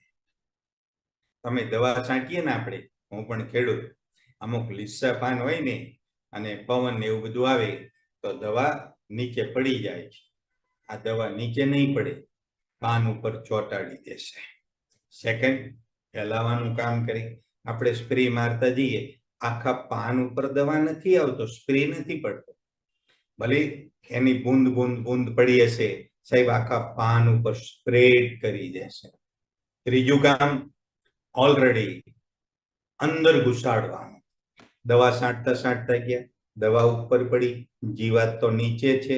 તમે દવા છાંટીએ ને, આપણે, હું પણ ખેડૂત, અમુક લીસા પાન હોય ને અને પવન ને એવું બધું આવે તો દવા નીચે પડી જાય છે. આ દવા નીચે નહીં પડે, પાન ઉપર ચોંટાડી દેશે. સેકન્ડ, ફેલાવાનું કામ કરે. આપણે સ્પ્રે મારતા જઈએ, આખા પાન ઉપર દવા નથી આવતો, સ્પ્રે નથી પડતો. ભલે એની બૂંદ બૂંદ બૂંદ પડી હશે, સાહેબ આખા પાન ઉપર સ્પ્રેડ કરી દેશે. ત્રીજું કામ, ઓલરેડી અંદર ઘુસાડવાનું. દવા છાંટતા છાંટતા ગયા, દવા ઉપર પડી, જીવાત તો નીચે છે,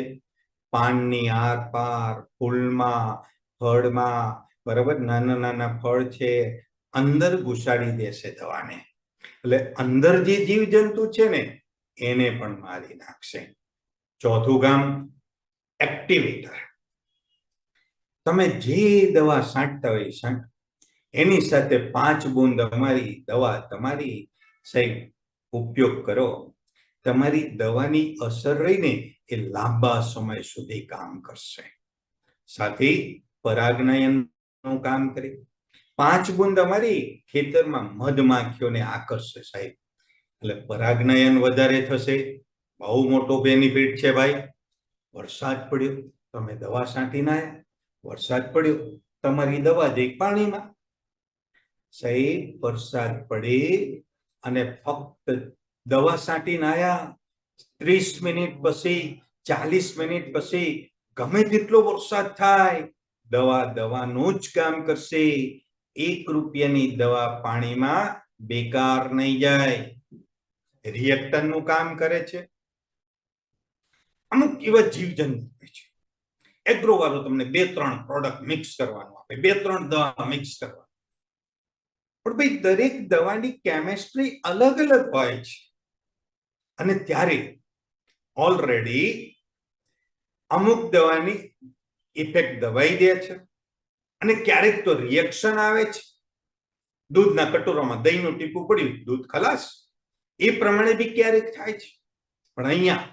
પાનની આરપાર, ફૂલમાં, ફળમાં, બરાબર. નાના નાના ફળ છે, અંદર ઘુસાડી દેશે દવાને. એટલે અંદર જે જીવજંતુ છે ને એને પણ મારી નાખશે. ચોથું કામ, એક્ટિવેટર. તમે જે દવા છાંટતા હોય એની સાથે 5 બૂંદ અમારી દવા તમારી સાહેબ ઉપયોગ કરો. તમારી દવાની અસર રહીને એ લાંબા સમય સુધી કામ કરશે. સાથે પરાગનયનનું કામ કરે. 5 બૂંદ અમારી ખેતરમાં મધમાખીઓને આકર્ષશે, સાહેબ. એટલે પરાગનયન વધારે થશે. બહુ મોટો બેનિફિટ છે, ભાઈ. વરસાદ પડ્યો, તમે દવા છાંટીને આવ્યા, વરસાદ પડ્યો, તમારી દવા જઈ પાણીમાં. સાહેબ, વરસાદ પડે અને ફક્ત દવા છાંટીને આવ્યા, 30 મિનિટ પછી, 40 મિનિટ પછી, ગમે તેટલો વરસાદ થાય, દવા દવાનું જ કામ કરશે. 1 રૂપિયાની દવા પાણીમાં બેકાર નહીં જાય. રિએક્ટરનું કામ કરે છે. અમુક એવા જીવજંતુ છે, એગ્રો વાળો તમને 2-3 પ્રોડક્ટ મિક્સ કરવાનું આપે, 2-3 દવા મિક્સ કરવાનું. પણ ભાઈ, દરેક દવાની કેમિસ્ટ્રી અલગ અલગ હોય છે. અને ત્યારે ઓલરેડી અમુક દવાની ઇફેક્ટ દબાઈ દે છે, અને ક્યારેક તો રિએક્શન આવે છે. દૂધના કટોરામાં દહીંનું ટીપું પડ્યું, દૂધ ખલાસ. એ પ્રમાણે બી ક્યારેક થાય છે. પણ અહીંયા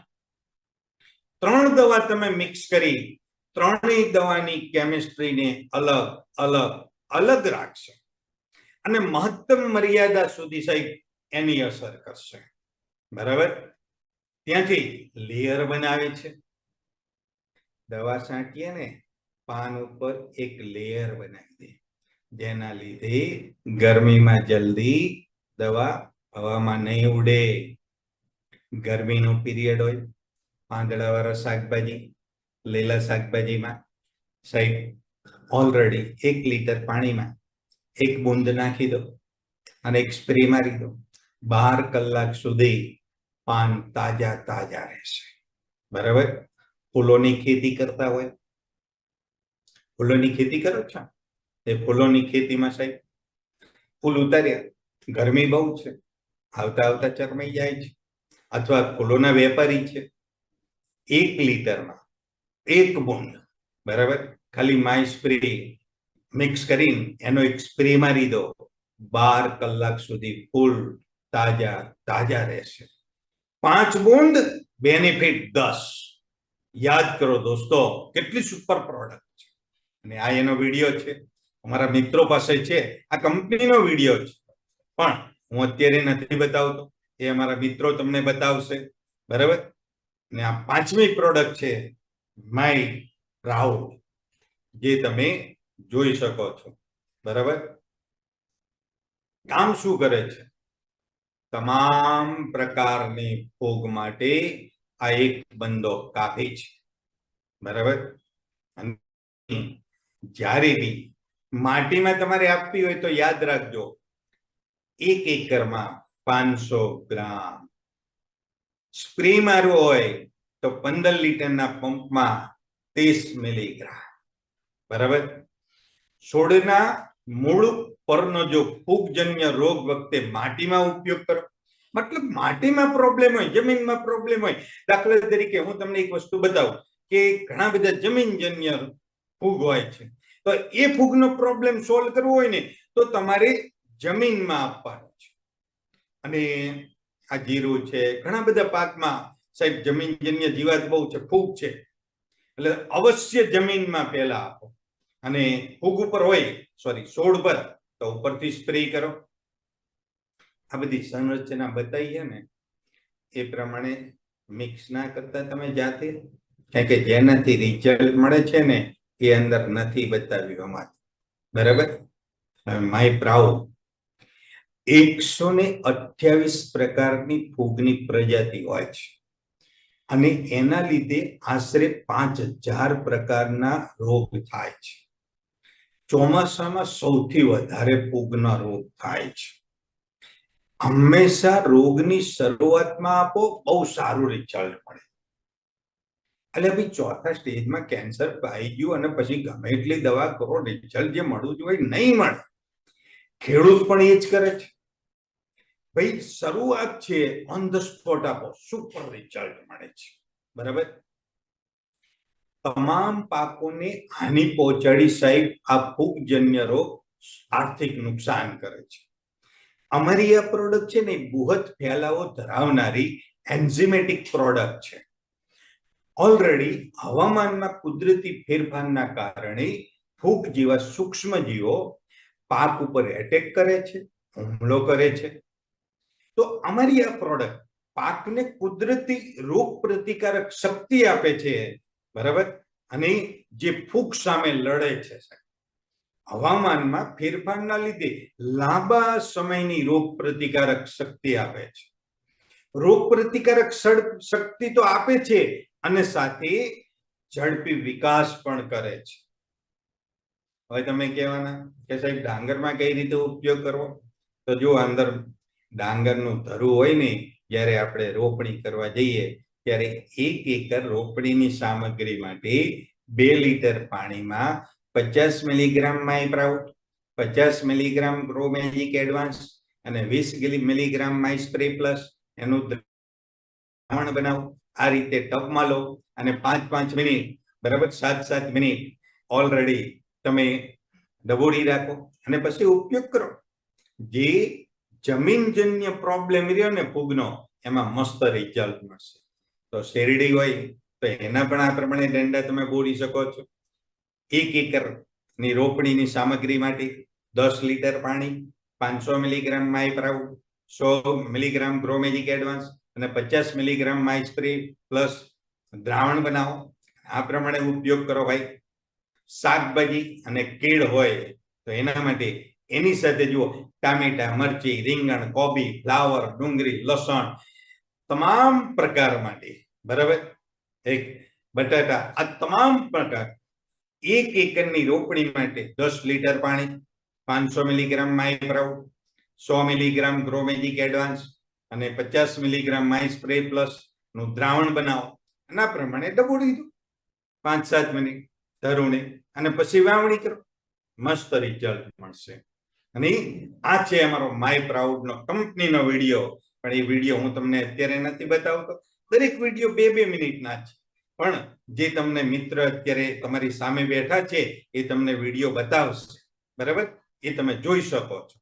3 દવા તમે મિક્સ કરી, ત્રણેય દવાની કેમિસ્ટ્રીને અલગ અલગ અલગ રાખશે અને મહત્તમ મર્યાદા સુધી સાહેબ એની અસર કરશે, બરાબર. ત્યાંથી લેયર બનાવે છે. દવા છાંટીએ ને, પાન ઉપર એક લેયર બનાવી દે, જેના લીધે ગરમીમાં જલ્દી દવા હવામાં નહીં ઉડે. ગરમીનો પીરિયડ હોય, પાંદડાવાળા શાકભાજી, લીલા શાકભાજીમાં સાહેબ ઓલરેડી 1 લીટર પાણીમાં એક બૂંદ નાખી દો અને એક સ્પ્રે મારી દો. 12 કલાક સુધી પાન તાજા તાજા રહેશે. બરાબર. ફૂલોની ખેતી કરતા હોય, ફૂલોની ખેતી કરો છો, એ ફૂલોની ખેતીમાં સાહેબ ફૂલ ઉતાર્યા, ગરમી બહુ છે, આવતા આવતા ચરમાઈ જાય છે, અથવા ફૂલોના વેપારી છે, 1 લીટરમાં 1 બૂંદ, બરાબર, ખાલી માય સ્પ્રે મિક્સ કરીને એનો એક સ્પ્રે મારી દો. 12 કલાક સુધી ફૂલ તાજા તાજા રહેશે. 5 બૂંદ બેનિફિટ 10. યાદ કરો દોસ્તો, કેટલી સુપર પ્રોડક્ટ છે. અને આ એનો વિડીયો છે, અમારા મિત્રો પાસે છે, આ કંપનીનો વિડીયો છે, પણ હું અત્યારે નથી બતાવતો, એ અમારા મિત્રો તમને બતાવશે. બરાબર. અને આ 5મી પ્રોડક્ટ છે માય પ્રાઉડ, જે તમે જોઈ શકો છો. બરાબર. કામ શું કરે છે? તમામ પ્રકારની ફૂગ માટે આ એક બંદો કાફી છે. બરાબર. જ્યારે બી માટીમાં તમારે આપવી હોય તો યાદ રાખજો, 1 એકરમાં 500 ગ્રામ. સ્પ્રે મારવો હોય તો 15 લીટરના પંપમાં 30 મિલીગ્રામ. બરાબર. છોડના મૂળ પરનો જો ફૂગજન્ય રોગ વખતે માટીમાં ઉપયોગ કરો, મતલબ માટીમાં પ્રોબ્લેમ હોય, જમીનમાં પ્રોબ્લેમ હોય. દાખલા તરીકે હું તમને એક વસ્તુ બતાવું કે ઘણા બધા જમીનજન્ય ફૂગ હોય છે, તો એ ફૂગનો પ્રોબ્લેમ સોલ્વ કરવો હોય ને તો તમારે જમીનમાં આપવાનું છે. અને આ જીરું છે, ઘણા બધા પાકમાં સાહેબ જમીનજન્ય જીવાત બહુ છે, ફૂગ છે, એટલે અવશ્ય જમીનમાં પહેલા આપો. અને ફૂગ ઉપર હોય, સોરી, છોડ પર, તો ઉપરથી સ્પ્રે કરો. આ બધી સંરચના બતાવી છે ને, એ પ્રમાણે મિક્સ ના કરતા તમે જાતે, કારણ કે જેનાથી રિઝલ્ટ મળે છે ને એ અંદર નથી બતાવ્યું અમારે. બરાબર. માય પ્રાઉડ 128 પ્રકારની ફૂગની પ્રજાતિ હોય છે, અને એના લીધે આશરે 5000 પ્રકારના રોગ થાય છે. ચોમાસામાં સૌથી વધારે ફૂગના રોગ થાય છે. હંમેશા રોગની શરૂઆતમાં આપો, બહુ સારું રિઝલ્ટ મળે. એટલે ભાઈ ચોથા સ્ટેજમાં કેન્સર આવી ગયું અને પછી ગમે એટલી દવા કરો, રિઝલ્ટ જે મળવું જોઈએ નહીં મળે. ખેડૂત પણ એ જ કરે છે. ભાઈ શરૂઆત છે, ઓન ધ સ્પોટ આપો, સુપર રિઝલ્ટ મળે છે. બરાબર. તમામ પાકોને હાનિ પહોંચાડી સાહેબ આ ફૂગજન્ય રોગ આર્થિક નુકસાન કરે છે. અમારી આ પ્રોડક્ટ છે ને, બૃહદ ફેલાવો ધરાવનારી એન્ઝિમેટિક પ્રોડક્ટ છે. ઓલરેડી હવામાનમાં કુદરતી ફેરફારના કારણે ફૂગ જેવા સૂક્ષ્મ જીવો પાક ઉપર એટેક કરે છે, હુમલો કરે છે. તો અમારી આ પ્રોડક્ટ પાકને કુદરતી રોગ પ્રતિકારક શક્તિ આપે છે. બરાબર. અને જે ફૂગ સામે લડે છે. હવામાનમાં ફેરફારના લીધે લાંબા સમયની રોગ પ્રતિકારક શક્તિ આપે છે. રોગ પ્રતિકારક શક્તિ તો આપે છે, અને સાથે ઝડપી વિકાસ પણ કરે છે. હવે તમે કહેવાના કે સાહેબ ડાંગરમાં કઈ રીતે ઉપયોગ કરવો? તો જો અંદર ડાંગરનું ધરું હોય ને, જ્યારે આપણે રોપણી કરવા જઈએ ત્યારે 1 એકર રોપણીની સામગ્રી માટે 2 લીટર પાણીમાં 50 milligram my proud, 50 milligram Gromagic advance અને 20 મિલીગ્રામ માય સ્પ્રે પ્લસ એનું દ્રાવણ બનાવો. આ રીતે ટબમાં લો અને 5-5 મિનિટ, બરાબર, 7-7 મિનિટ ઓલરેડી તમે ડબોળી રાખો અને પછી ઉપયોગ કરો. જે જમીનજન્ય પ્રોબ્લેમ રહ્યો ને ફૂગનો, એમાં મસ્ત રિઝલ્ટ મળશે. તો શેરડી હોય તો એના પણ આ પ્રમાણે દંડા તમે બોળી શકો છો. 1 એકર ની રોપણીની સામગ્રી માટે 10 લીટર પાણી, 500 milligram my proud, 100 milligram Gromagic advance અને 50 મિલીગ્રામ માય સ્પ્રે પ્લસ દ્રાવણ બનાવો. આ પ્રમાણે ઉપયોગ કરો ભાઈ. શાકભાજી અને કેળ હોય તો એના માટે એની સાથે જુઓ, ટામેટા, મરચી, રીંગણ, કોબી, ફ્લાવર, ડુંગળી, લસણ, તમામ પ્રકાર માટે. બરાબર. એક બટાટા, આ તમામ પ્રકાર 1 એકરની રોપણી માટે 10 લીટર પાણી, 500 milligram my proud, 100 milligram Gromagic advance અને 50 મિલીગ્રામ માય સ્પ્રે પ્લસ નું દ્રાવણ બનાવો. આના પ્રમાણે ડબોળી દો 5-7 મિનિટ ધરુને અને પછી વાવણી કરો. મસ્ત રિઝલ્ટ મળશે. અને આ છે અમારો માય પ્રાઉડ નો કંપનીનો વિડીયો. પણ એ વિડીયો હું તમને અત્યારે નથી બતાવતો. દરેક વિડીયો 2-2 મિનિટના છે. પણ જે તમને મિત્ર અત્યારે તમારી સામે બેઠા છે એ તમને વિડીયો બતાવશે, બરાબર? એ તમે જોઈ શકો છો.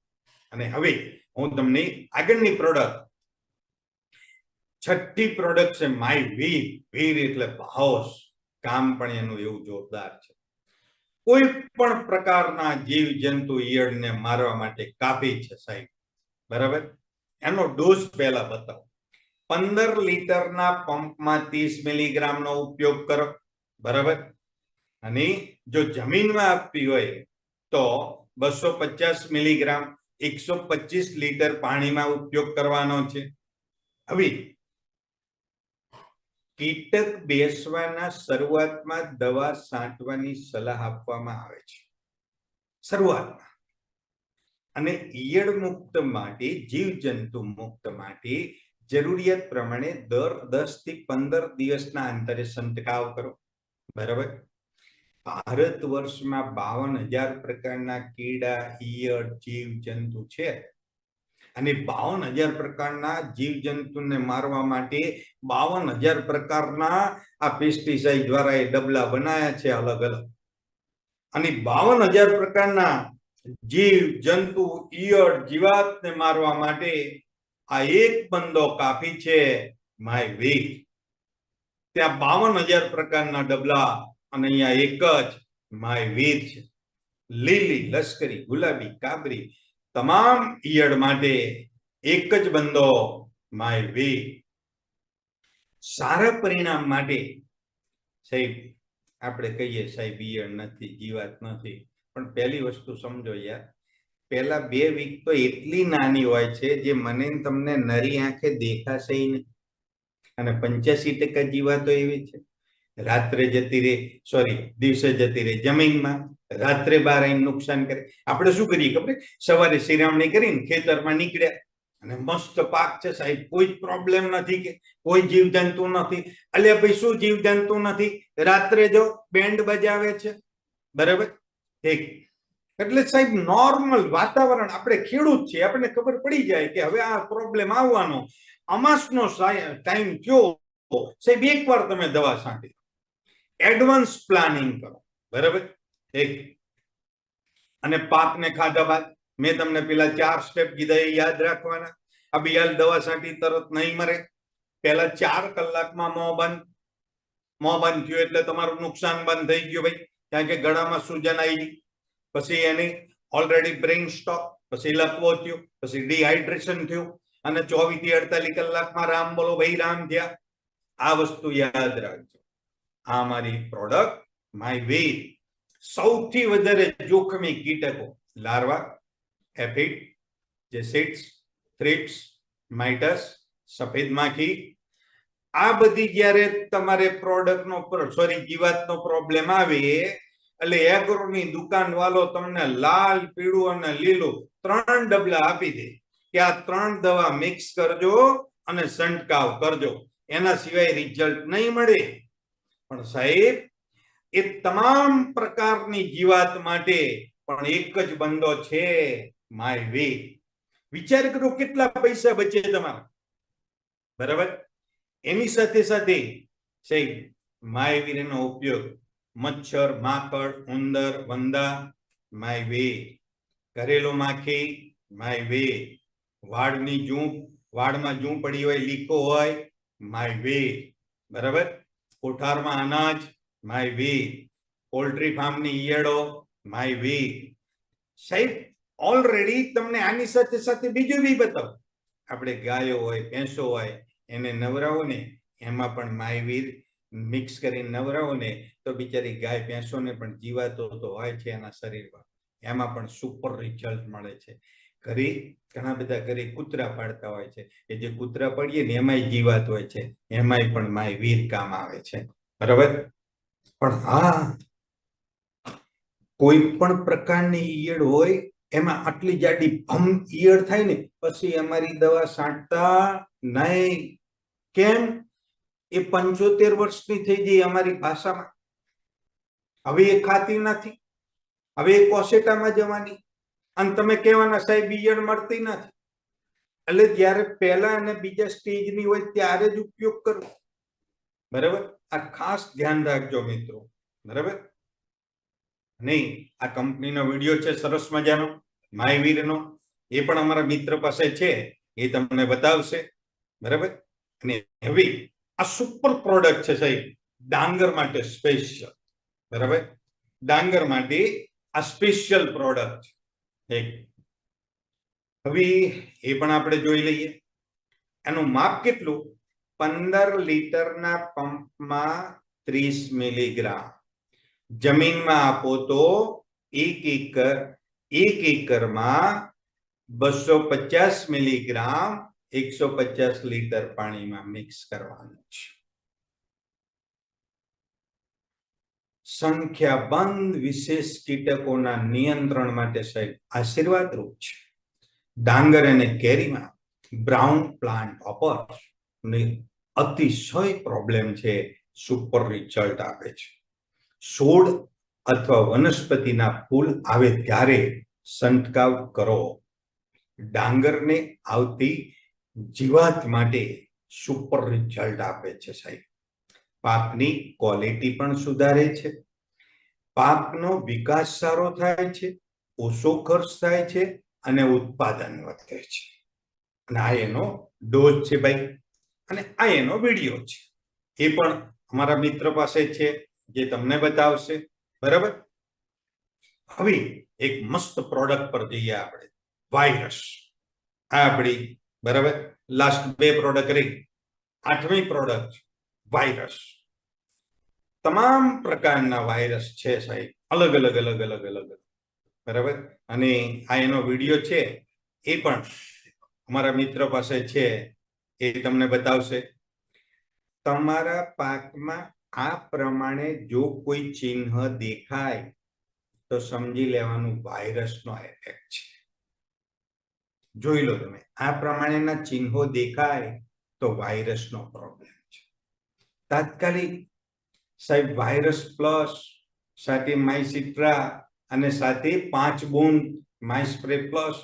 અને હવે હું તમને આગળની પ્રોડક્ટ, છઠ્ઠી પ્રોડક્ટ છે માય વીર. વીર એટલે ભાવસ. કામ પણ એનું એવું જોરદાર છે. કોઈ પણ પ્રકારના જીવ જંતુ ઈયળને મારવા માટે કાપી છે સાહેબ, બરાબર? એનો ડોઝ પહેલા બતાવો. 15 લીટરના પંપમાં 30 મિલીગ્રામનો ઉપયોગ કરો, બરાબર? અને જો જમીનમાં આપવી હોય તો 250 મિલીગ્રામ 125 લીટર પાણીમાં ઉપયોગ કરવાનો છે. હવે કીટક બેસવાના શરૂઆતમાં દવા છાંટવાની સલાહ આપવામાં આવે છે શરૂઆતમાં. અને ઈયળ મુક્ત માટે, જીવજંતુ મુક્ત માટે જરૂરિયાત પ્રમાણે દર 10 થી 15 દિવસના અંતરે છંટકાવ કરો, બરાબર? ભારત વર્ષમાં 52,000 પ્રકારના કીડા, ઈયળ, જીવજંતુ છે. અને 52,000 પ્રકારના જીવજંતુને મારવા માટે 52,000 પ્રકારના આ પેસ્ટિસાઇડ દ્વારા એ ડબલા બનાયા છે અલગ અલગ. અને 52,000 પ્રકારના જીવ જંતુ, ઈયળ, જીવાતને મારવા માટે આ એક બંદો કાફી છે, માય વીર. ત્યાં 52,000 પ્રકારના ડબલા અને અહીંયા એક જ માય વીર છે. લીલી, લશ્કરી, ગુલાબી, કાબરી તમામ ઈયળ માટે એક જ બંદો માય વીર. સારા પરિણામ માટે સાહેબ આપણે કહીએ સાહેબ ઈયળ નથી, જીવાત નથી, પણ પહેલી વસ્તુ સમજો યાર, પહેલા 2 વીક તો એટલી નાની હોય છે જે મને તમને નરી આંખે દેખાશે નહીં. અને 85% જીવાતો એવી છે રાત્રે જતી રહે, દિવસે જતી રહે જમીનમાં, રાત્રે બહાર આવીને નુકસાન કરે. આપણે શું કરીએ ખબર? સવારે શિરામણી કરીને ખેતરમાં નીકળ્યા અને મસ્ત પાક છે સાહેબ, કોઈ પ્રોબ્લેમ નથી, કે કોઈ જીવજંતુ નથી. અલ્યા ભાઈ શું જીવજંતુ નથી? રાત્રે જો બેન્ડ બજાવે છે, બરાબર? ઠીક. એટલે સાહેબ નોર્મલ વાતાવરણ, આપણે ખેડૂત છીએ, આપણને ખબર પડી જાય કે હવે આ પ્રોબ્લેમ આવવાનો. અમાસનો ટાઈમ થયો સાહેબ, એકવાર તમે દવા છાંટી, એડવાન્સ પ્લાનિંગ કરો, બરાબર? એક અને પાકને ખાધા બાદ મેં તમને પેલા 4 સ્ટેપ કીધા એ યાદ રાખવાના. આ બિયાલ દવા છાંટી તરત નહીં મરે. પહેલા 4 કલાકમાં મોં બંધ થયું એટલે તમારું નુકસાન બંધ થઈ ગયું ભાઈ, કારણ કે ગળામાં સૂજન આવી ગઈ. પછી એની ઓલરેડી બ્રેઇન સ્ટોક, પછી લકવો થયો, પછી ડિહાઇડ્રેશન થયું અને 24 થી 48 કલાકમાં રામ બોલો ભાઈ રામ થયા. આ વસ્તુ યાદ રાખજો. આ મારી પ્રોડક્ટ માય વીર. સૌથી વધારે જોખમી કીટકો લાર્વા, એફિડ, જેસિડ્સ, થ્રિપ્સ, માઇટસ, સફેદ માખી. આ બધી જ્યારે તમારે પ્રોડક્ટનો જીવાતનો પ્રોબ્લેમ આવે એટલે એગ્રોની દુકાન વાળો તમને લાલ, પીળું અને લીલું 3 ડબલા આપી દે કે આ 3 દવા મિક્સ કરજો અને છંટકાવ કરજો, એના સિવાય રિઝલ્ટ નહીં મળે. પણ સાહેબ એ તમામ પ્રકારની જીવાત માટે પણ એક જ બંદો છે, માય વીર. વિચાર કરો કેટલા પૈસા બચે તમારા, બરાબર? એની સાથે સાથે સાહેબ માય વીરનો ઉપયોગ મચ્છર, માકડ, ઉંદર, વંદા, માય વીર. ઘરેલું માખી, માય વીર. વાળની જૂં, વાળમાં જૂં પડી હોય, લીકો હોય, માય વીર, બરાબર? કોઠારમાં અનાજ, માય વીર. પોલ્ટ્રી ફાર્મની ઈયળો, માય વીર. સાહેબ ઓલરેડી તમને આની સાથે સાથે બીજું બી બતાવો. આપણે ગાયો હોય, ભેંસો હોય, એને નવરાવો ને એમાં પણ માય વીર મિક્સ કરીને નવરાવો ને તો બિચારી ગાય ભેંસોને પણ જીવાતો તો હોય છે એના શરીરમાં, એમાં પણ સુપર રિઝલ્ટ મળે છે. ઘરે ઘણા બધા ઘરે કૂતરા પાડતા હોય છે, કે જે કૂતરા પાડીએ ને એમાંય જીવાત હોય છે, એમાંય પણ માય વીર કામ આવે છે, બરાબર? પણ હા, કોઈ પણ પ્રકારની ઈયળ હોય એમાં આટલી જાડી ભમ ઈયળ થાય ને પછી અમારી દવા છાંટતા નહીં. કેમ? એ 75 વર્ષની થઈ ગઈ અમારી ભાષામાં. હવે એ ખાતી નથી, હવે એ કોસેટામાં જવાની, અને તમે કહેવાના સાહેબ ઈયળ મળતી નથી. એટલે જ્યારે પહેલા અને બીજા સ્ટેજની હોય ત્યારે જ ઉપયોગ કરવો. બરાબર? આ ખાસ ધ્યાન રાખજો મિત્રો. બરાબર? નહીં, આ કંપનીનો વિડીયો છે સરસ મજાનો, માયવીરનો, એ પણ અમારા મિત્ર પાસે છે, એ તમને બતાવશે. બરાબર? અને હવે આ સુપર પ્રોડક્ટ છે સાહેબ, ડાંગર માટે સ્પેશિયલ. બરાબર? ડાંગર માટે આ સ્પેશિયલ પ્રોડક્ટ છે. હવે એ પણ આપણે જોઈ લઈએ. એનું માપ કેટલું? 15 લીટરના પંપમાં 30 મિલીગ્રામ. જમીનમાં આપો તો 1 એકરમાં 250 મિલીગ્રામ 150 લીટર પાણીમાં મિક્સ કરવાનું છે. સંખ્યાબંધ વિશેષ કીટકોના નિયંત્રણ માટે સાહેબ આશીર્વાદરૂપ છે. ડાંગર અને કેરીમાં બ્રાઉન પ્લાન્ટ હોપર અતિશય પ્રોબ્લેમ છે, સુપર રિઝલ્ટ આપે છે. છોડ અથવા વનસ્પતિના ફૂલ આવે ત્યારે છંટકાવ કરો. ડાંગરને આવતી જીવાત માટે સુપર રિઝલ્ટ આપે છે સાહેબ. પાકની ક્વોલિટી પણ સુધારે છે, પાકનો વિકાસ સારો થાય છે, ઓછો ખર્ચ થાય છે અને ઉત્પાદન વધે છે. અને આ એનો ડોઝ છે ભાઈ, અને આ એનો વિડીયો છે, એ પણ અમારા મિત્ર પાસે છે, જે તમને બતાવશે. બરાબર? હવે એક મસ્ત પ્રોડક્ટ પર જઈએ આપણે, વાયરસ. આ આપણી બરાબર લાસ્ટ 2 પ્રોડક્ટ રહી. 8મી પ્રોડક્ટ વાયરસ. તમામ પ્રકારના વાયરસ છે સાહેબ, અલગ અલગ અલગ અલગ અલગ. બરાબર? અને આ એનો વિડીયો છે, એ પણ અમારા મિત્ર પાસે છે, એ તમને બતાવશે. તમારા પાકમાં આ પ્રમાણે જો કોઈ ચિહ્ન દેખાય તો સમજી લેવાનું વાયરસનો એટેક છે. જોઈ લો તમે, આ પ્રમાણેના ચિહ્નો દેખાય તો વાયરસનો પ્રોબ્લેમ છે. તાત્કાલિક સાહેબ વાયરસ પ્લસ સાથે માઇસિટ્રા અને સાથે 5 બૂંદ માઇસ્પ્રે પ્લસ,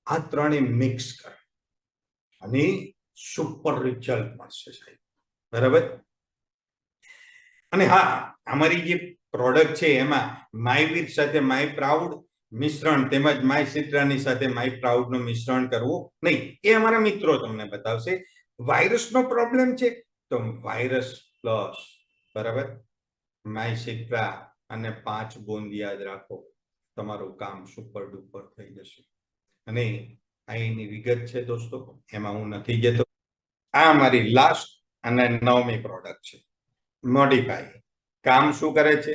આ ત્રણે મિક્સ કરો અને સુપર રિઝલ્ટ મળશે સાહેબ. બરાબર? અને હા, અમારી જે પ્રોડક્ટ છે એમાં માયવીર સાથે માય પ્રાઉડ મિશ્રણ તેમજ માયસિટ્રાની સાથે માય પ્રાઉડ નું મિશ્રણ કરવું નહીં, એ અમારા મિત્રો તમને બતાવશે. વાયરસનો પ્રોબ્લેમ છે તો વાયરસ પ્લસ બરાબર માયસિટ્રા અને 5 બૂંદ યાદ રાખો, તમારું કામ સુપર ડુપર થઈ જશે. અને આ એની વિગત છે દોસ્તો, એમાં હું નથી જતો. આ અમારી લાસ્ટ અને 9મી પ્રોડક્ટ છે, મોડિફાઈ. કામ શું કરે છે?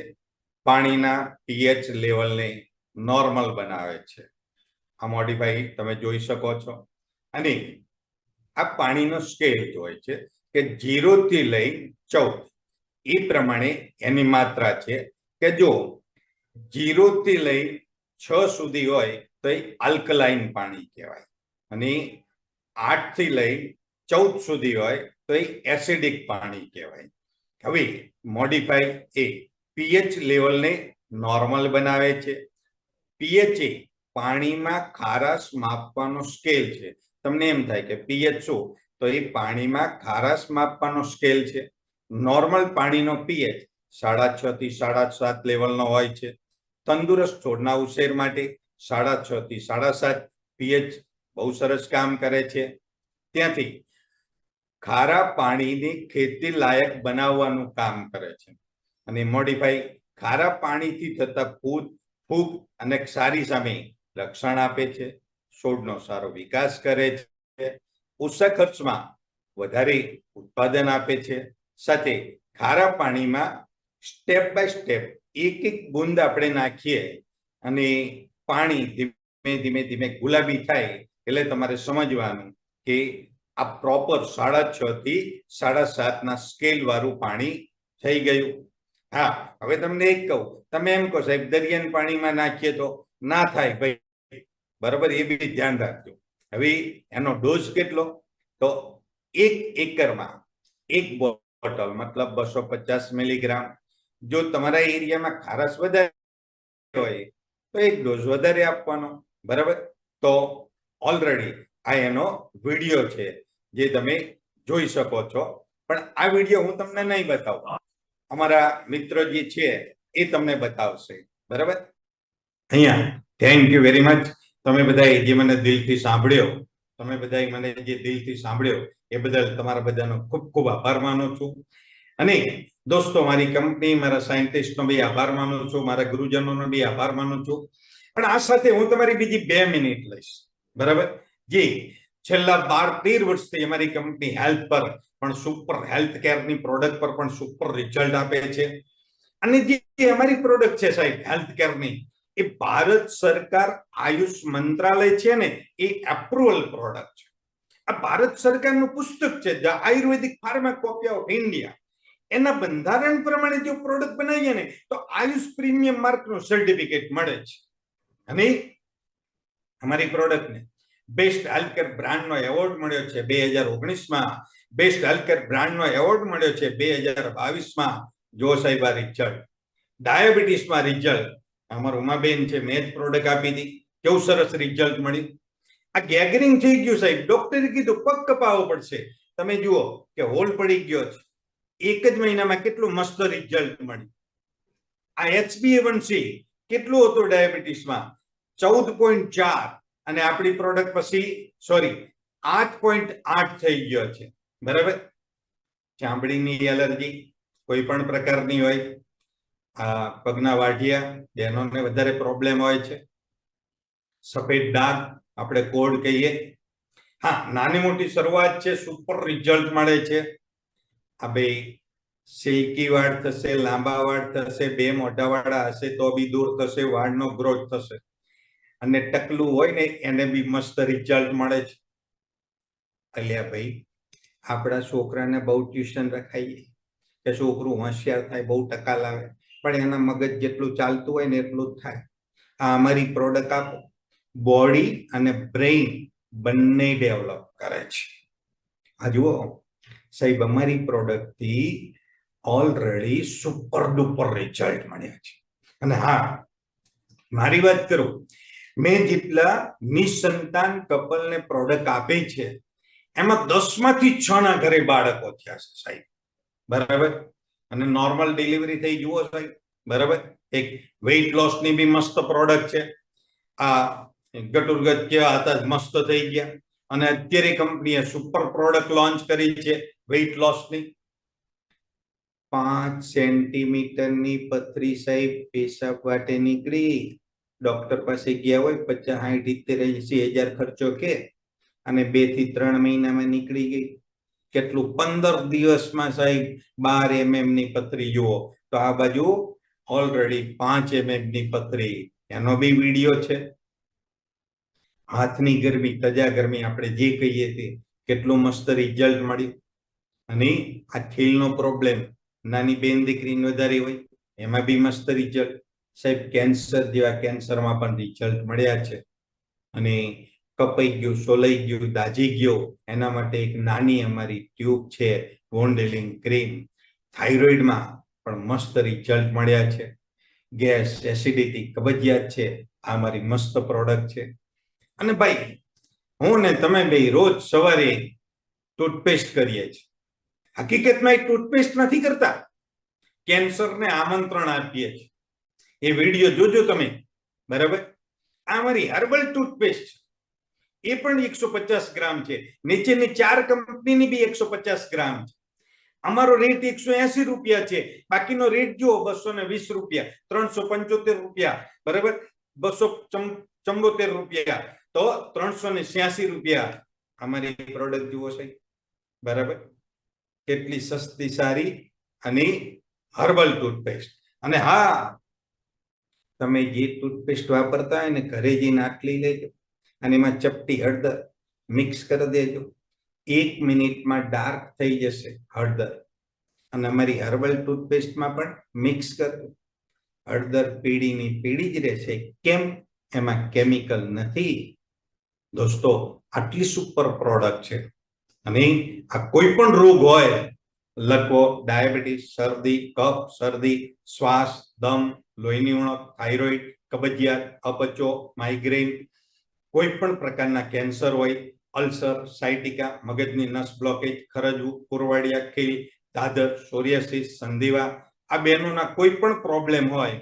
પાણીના પીએચ લેવલને નોર્મલ બનાવે છે. આ મોડિફાઈ તમે જોઈ શકો છો. અને આ પાણીનો સ્કેલ હોય છે કે 0 થી લઈ 14, એ પ્રમાણે એની માત્રા છે કે જો 0 થી લઈ 6 સુધી હોય તો એ આલ્કલાઇન પાણી કહેવાય, અને 8 થી લઈ 14 સુધી હોય તો એ એસિડિક પાણી કહેવાય. હવે મોડિફાઈ એ પીએચ લેવલને નોર્મલ બનાવે છે. પીએચ એ પાણીમાં ખારાશ માપવાનો સ્કેલ છે. તમને એમ થાય કે પીએચ શું? તો એ પાણીમાં ખારાશ માપવાનો સ્કેલ છે. નોર્મલ પાણીનો પીએચ 6.5 થી 7.5 લેવલનો હોય છે. તંદુરસ્ત છોડના ઉછેર માટે 6.5 થી 7.5 પીએચ બહુ સરસ કામ કરે છે. ત્યાંથી ખારા પાણીને ખેતી લાયક બનાવવાનું કામ કરે છે. અને મોડિફાઈ ખારા પાણીથી થતા ફૂગ અને ક્ષારી સામે રક્ષણ આપે છે, છોડનો સારો વિકાસ કરે છે, ઓછા ખર્ચમાં વધારે ઉત્પાદન આપે છે. સાથે ખારા પાણીમાં સ્ટેપ બાય સ્ટેપ એક બૂંદ આપણે નાખીએ અને પાણી ધીમે ધીમે ધીમે ગુલાબી થાય એટલે તમારે સમજવાનું કે આ પ્રોપર 6.5 થી 7.5 ના સ્કેલ વાળું પાણી થઈ ગયું. હા, હવે તમને એક કહું, તમે એમ કહો સાહેબ દરિયાના પાણીમાં નાખીએ તો ના થાય ભાઈ, બરાબર, એ બી ધ્યાન રાખજો. હવે એનો ડોઝ કેટલો? તો 1 એકરમાં 1 બોટલ મતલબ 250 મિલીગ્રામ. જો તમારા એરિયામાં ખારાશ વધારે હોય તો 1 ડોઝ વધારે આપવાનો. બરાબર, તો ઓલરેડી આ એનો વિડીયો છે જે તમે જોઈ શકો છો, પણ આ વિડીયો હું તમને નહીં બતાવું, અમારા મિત્ર જે છે એ તમને બતાવશે. બરાબર, અહીંયા થેન્ક યુ વેરી મચ. તમે બધાએ જે મને દિલથી સાંભળ્યો, તમે બધાએ મને જે દિલથી સાંભળ્યો એ બદલ તમારા બધાનો ખૂબ ખૂબ આભાર માનું છું. અને દોસ્તો, મારી કંપની, મારા સાયન્ટિસ્ટનો બી આભાર માનું છું, મારા ગુરુજનોનો બી આભાર માનું છું. પણ આ સાથે હું તમારી બીજી 2 મિનિટ લઈશ. બરાબર, જે છેલ્લા 12-13 વર્ષથી અમારી કંપની હેલ્થ પર પણ સુપર હેલ્થ કેરની પ્રોડક્ટ પર પણ સુપર રિઝલ્ટ આપે છે. અને જે અમારી પ્રોડક્ટ છે સાહેબ હેલ્થ કેરની, એ ભારત સરકાર આયુષ મંત્રાલય છે ને એ એપ્રુવલ પ્રોડક્ટ છે. આ ભારત સરકારનું પુસ્તક છે ધ આયુર્વેદિક ફાર્માકોપિયા ઓફ ઇન્ડિયા. એના બંધારણ પ્રમાણે જો પ્રોડક્ટ બનાવીએ ને તો આયુષ પ્રીમિયમ માર્કનું સર્ટિફિકેટ મળે છે. અને અમારી પ્રોડક્ટને બેસ્ટ હેલ્થકેર બ્રાન્ડનો એવોર્ડ મળ્યો છે 2019માં. બેસ્ટ હેલ્થકેર બ્રાન્ડનો એવોર્ડ મળ્યો છે 2022માં. જો સાહેબ આ રિઝલ્ટ, ડાયાબિટીસમાં રિઝલ્ટ અમારું ઉમાબેન છે, મેં જ પ્રોડક્ટ આપી હતી, કેવું સરસ રિઝલ્ટ મળ્યું. આ ગેગરિંગ થઈ ગયું સાહેબ, ડોક્ટરે કીધું પગ કપાવવો પડશે. તમે જુઓ કે હોલ પડી ગયો છે. 1 જ મહિનામાં કેટલું મસ્ત રિઝલ્ટ મળ્યું. આ HbA1c કેટલું હતું ડાયાબિટીસમાં? 14.4, અને આપણી પ્રોડક્ટ પછી 8.8 થઈ ગયો છે. બરાબર, ચામડીની એલર્જી કોઈ પણ પ્રકારની હોય, પગના વાઢિયા બહેનોને વધારે પ્રોબ્લેમ હોય છે, સફેદ ડાઘ આપણે કોડ કહીએ, હા, નાની મોટી શરૂઆત છે, સુપર રિઝલ્ટ મળે છે. આ ભાઈ સિલ્કી વાળ થશે, લાંબા વાળ થશે, 2 મોઢા વાળા હશે તો બી દૂર થશે, વાળનો ગ્રોથ થશે. અને ટકલું હોય ને એને બી મસ્ત રિઝલ્ટ મળે છે. અલ્યા ભાઈ, આપણા છોકરાને બહુ ટ્યુશન રખાઈએ કે છોકરું હોશિયાર થાય, બહુ ટકા લાવે, પણ એના મગજ જેટલું ચાલતું હોય ને એટલું જ થાય. આ અમારી પ્રોડક્ટ આપો, બોડી અને બ્રેઇન બંને ડેવલપ કરે છે. આ જુઓ સાહેબ, અમારી પ્રોડક્ટથી ઓલરેડી સુપર ડુપર રિઝલ્ટ મળ્યા છે. અને હા, મારી વાત કરું, મેં જેટલા નિસંતાન કપલને પ્રોડક્ટ આપી છે એમાં 10માંથી 6 ના ઘરે બાળકો થયા છે સાહેબ. બરાબર, અને નોર્મલ ડિલિવરી થઈ. જુઓ સાહેબ, બરાબર, એક વેઇટ લોસ ની બી મસ્ત પ્રોડક્ટ છે. આ ગટુરગત કેવા હતા મસ્ત થઈ ગયા. અને અત્યારે કંપનીએ સુપર પ્રોડક્ટ લોન્ચ કરી છે વેઇટ લોસ ની. 5 સેન્ટીમીટરની પથરી સાહેબ પેશાબ વાટે નીકળી. ડોક્ટર પાસે ગયા હોય 50, 60, 70, 80 હજાર ખર્ચો કે, અને 2 થી 3 મહિનામાં નીકળી ગઈ. કેટલું? 15 દિવસમાં સાહેબ 12 mm ની પથરી. જુઓ તો આ બાજુ ઓલરેડી 5 mm ની પથરી, એનો બી વિડીયો છે. હાથની ગરમી, તજા ગરમી આપણે જે કહીએ તે, કેટલું મસ્ત રિઝલ્ટ મળ્યું. અને આ ખીલનો પ્રોબ્લેમ નાની બેન દીકરીને વધારે હોય એમાં બી મસ્ત રિઝલ્ટ સાહેબ. કેન્સર જેવા કેન્સરમાં પણ રિઝલ્ટ મળ્યા છે. અને કપાઈ ગયું, સોલાઈ ગયું, દાજી ગયો, એના માટે એક નાની અમારી ટ્યુબ છે, વોન્ડ હીલિંગ ક્રીમ. થાઇરોઇડમાં પણ મસ્ત રિઝલ્ટ મળ્યા છે. ગેસ, એસિડિટી, કબજિયાત છે, આ મારી મસ્ત પ્રોડક્ટ છે. અને ભાઈ, હું ને તમે બે રોજ સવારે ટૂથપેસ્ટ કરીએ છીએ. હકીકતમાં એક ટૂથપેસ્ટ નથી કરતા, કેન્સરને આમંત્રણ આપીએ છીએ. એ વિડીયો જોજો તમે. બરાબર, આ મારી હર્બલ ટૂથપેસ્ટ એ પણ 150 ગ્રામ છે. નીચેની 4 કંપનીની બી 150 ગ્રામ છે. અમારો રેટ 180 રૂપિયા છે. બાકીનો રેટ જુઓ 220 રૂપિયા, 375 રૂપિયા. બરાબર, 274 રૂપિયા, તો 386 રૂપિયા. અમારી પ્રોડક્ટ જુઓ સાહેબ. બરાબર, કેટલી સસ્તી, સારી અને હર્બલ ટૂથપેસ્ટ. અને હા, તમે જે ટૂથપેસ્ટ વાપરતા હોય ને ઘરે જઈને આટલી લેજો અને એમાં ચપટી હળદર મિક્સ કરી દેજો. 1 મિનિટમાં ડાર્ક થઈ જશે હળદર. અને અમારી હર્બલ ટૂથપેસ્ટમાં પણ મિક્સ કરજો. હળદર પીળીની પીળી જ રહેશે. કેમ? એમાં કેમિકલ નથી દોસ્તો. આટલી સુપર પ્રોડક્ટ છે અને આ કોઈ પણ રોગ હોય, લકવો, ડાયાબિટીસ, શરદી, કફ, શરદી, શ્વાસ, દમ, લોહીની ઉણપ, થાઇરોઇડ, કબજિયાત, અપચો, માઇગ્રેન, કોઈ પણ પ્રકારના કેન્સર હોય, અલ્સર, સાયટિકા, મગજની નસ બ્લોકેજ, ખરજવું, પુરવાડિયા, ખીલ, દાદર, સોરિયાસિસ, સંધિવા, આ બેનોના કોઈ પણ પ્રોબ્લેમ હોય,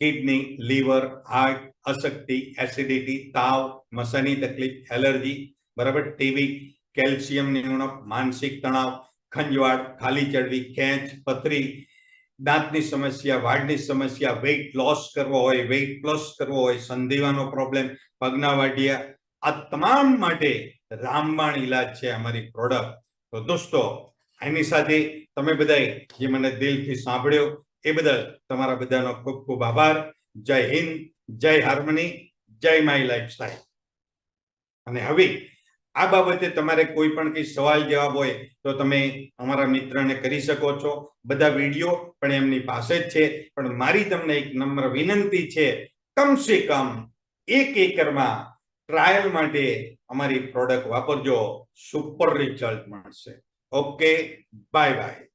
કિડની, લીવર, હાર્ટ, અશક્તિ, એસિડિટી, તાવ, મસાની તકલીફ, એલર્જી, બરાબર, ટીબી, કેલ્શિયમની ઉણપ, માનસિક તણાવ, ખંજવાળ, ખાલી ચડવી, ખેંચ, પથરી, દાંતની સમસ્યા, વાળની સમસ્યા, વેઇટ લોસ કરવો હોય, વેઇટ પ્લસ કરવો હોય, સંધિવાનો પ્રોબ્લેમ, પગના વાઢિયા, આ તમામ માટે રામબાણ ઈલાજ છે અમારી પ્રોડક્ટ. તો દોસ્તો, એની સાથે તમે બધાએ જે મને દિલથી સાંભળ્યો એ બદલ તમારા બધાનો ખૂબ ખૂબ આભાર. જય હિન્દ, જય હાર્મની, જય માય લાઈફસ્ટાઈલ. અને હવે આ બાબતે તમારે કોઈ પણ કઈ સવાલ જવાબ હોય તો તમે અમારા મિત્રને કરી શકો છો. બધા વિડીયો પણ એમની પાસે જ છે, પણ મારી તમને એક નમ્ર વિનંતી છે, કમસે કમ 1 એકરમાં ટ્રાયલ માટે અમારી પ્રોડક્ટ વાપરજો, સુપર રિઝલ્ટ મળશે. Okay, bye bye.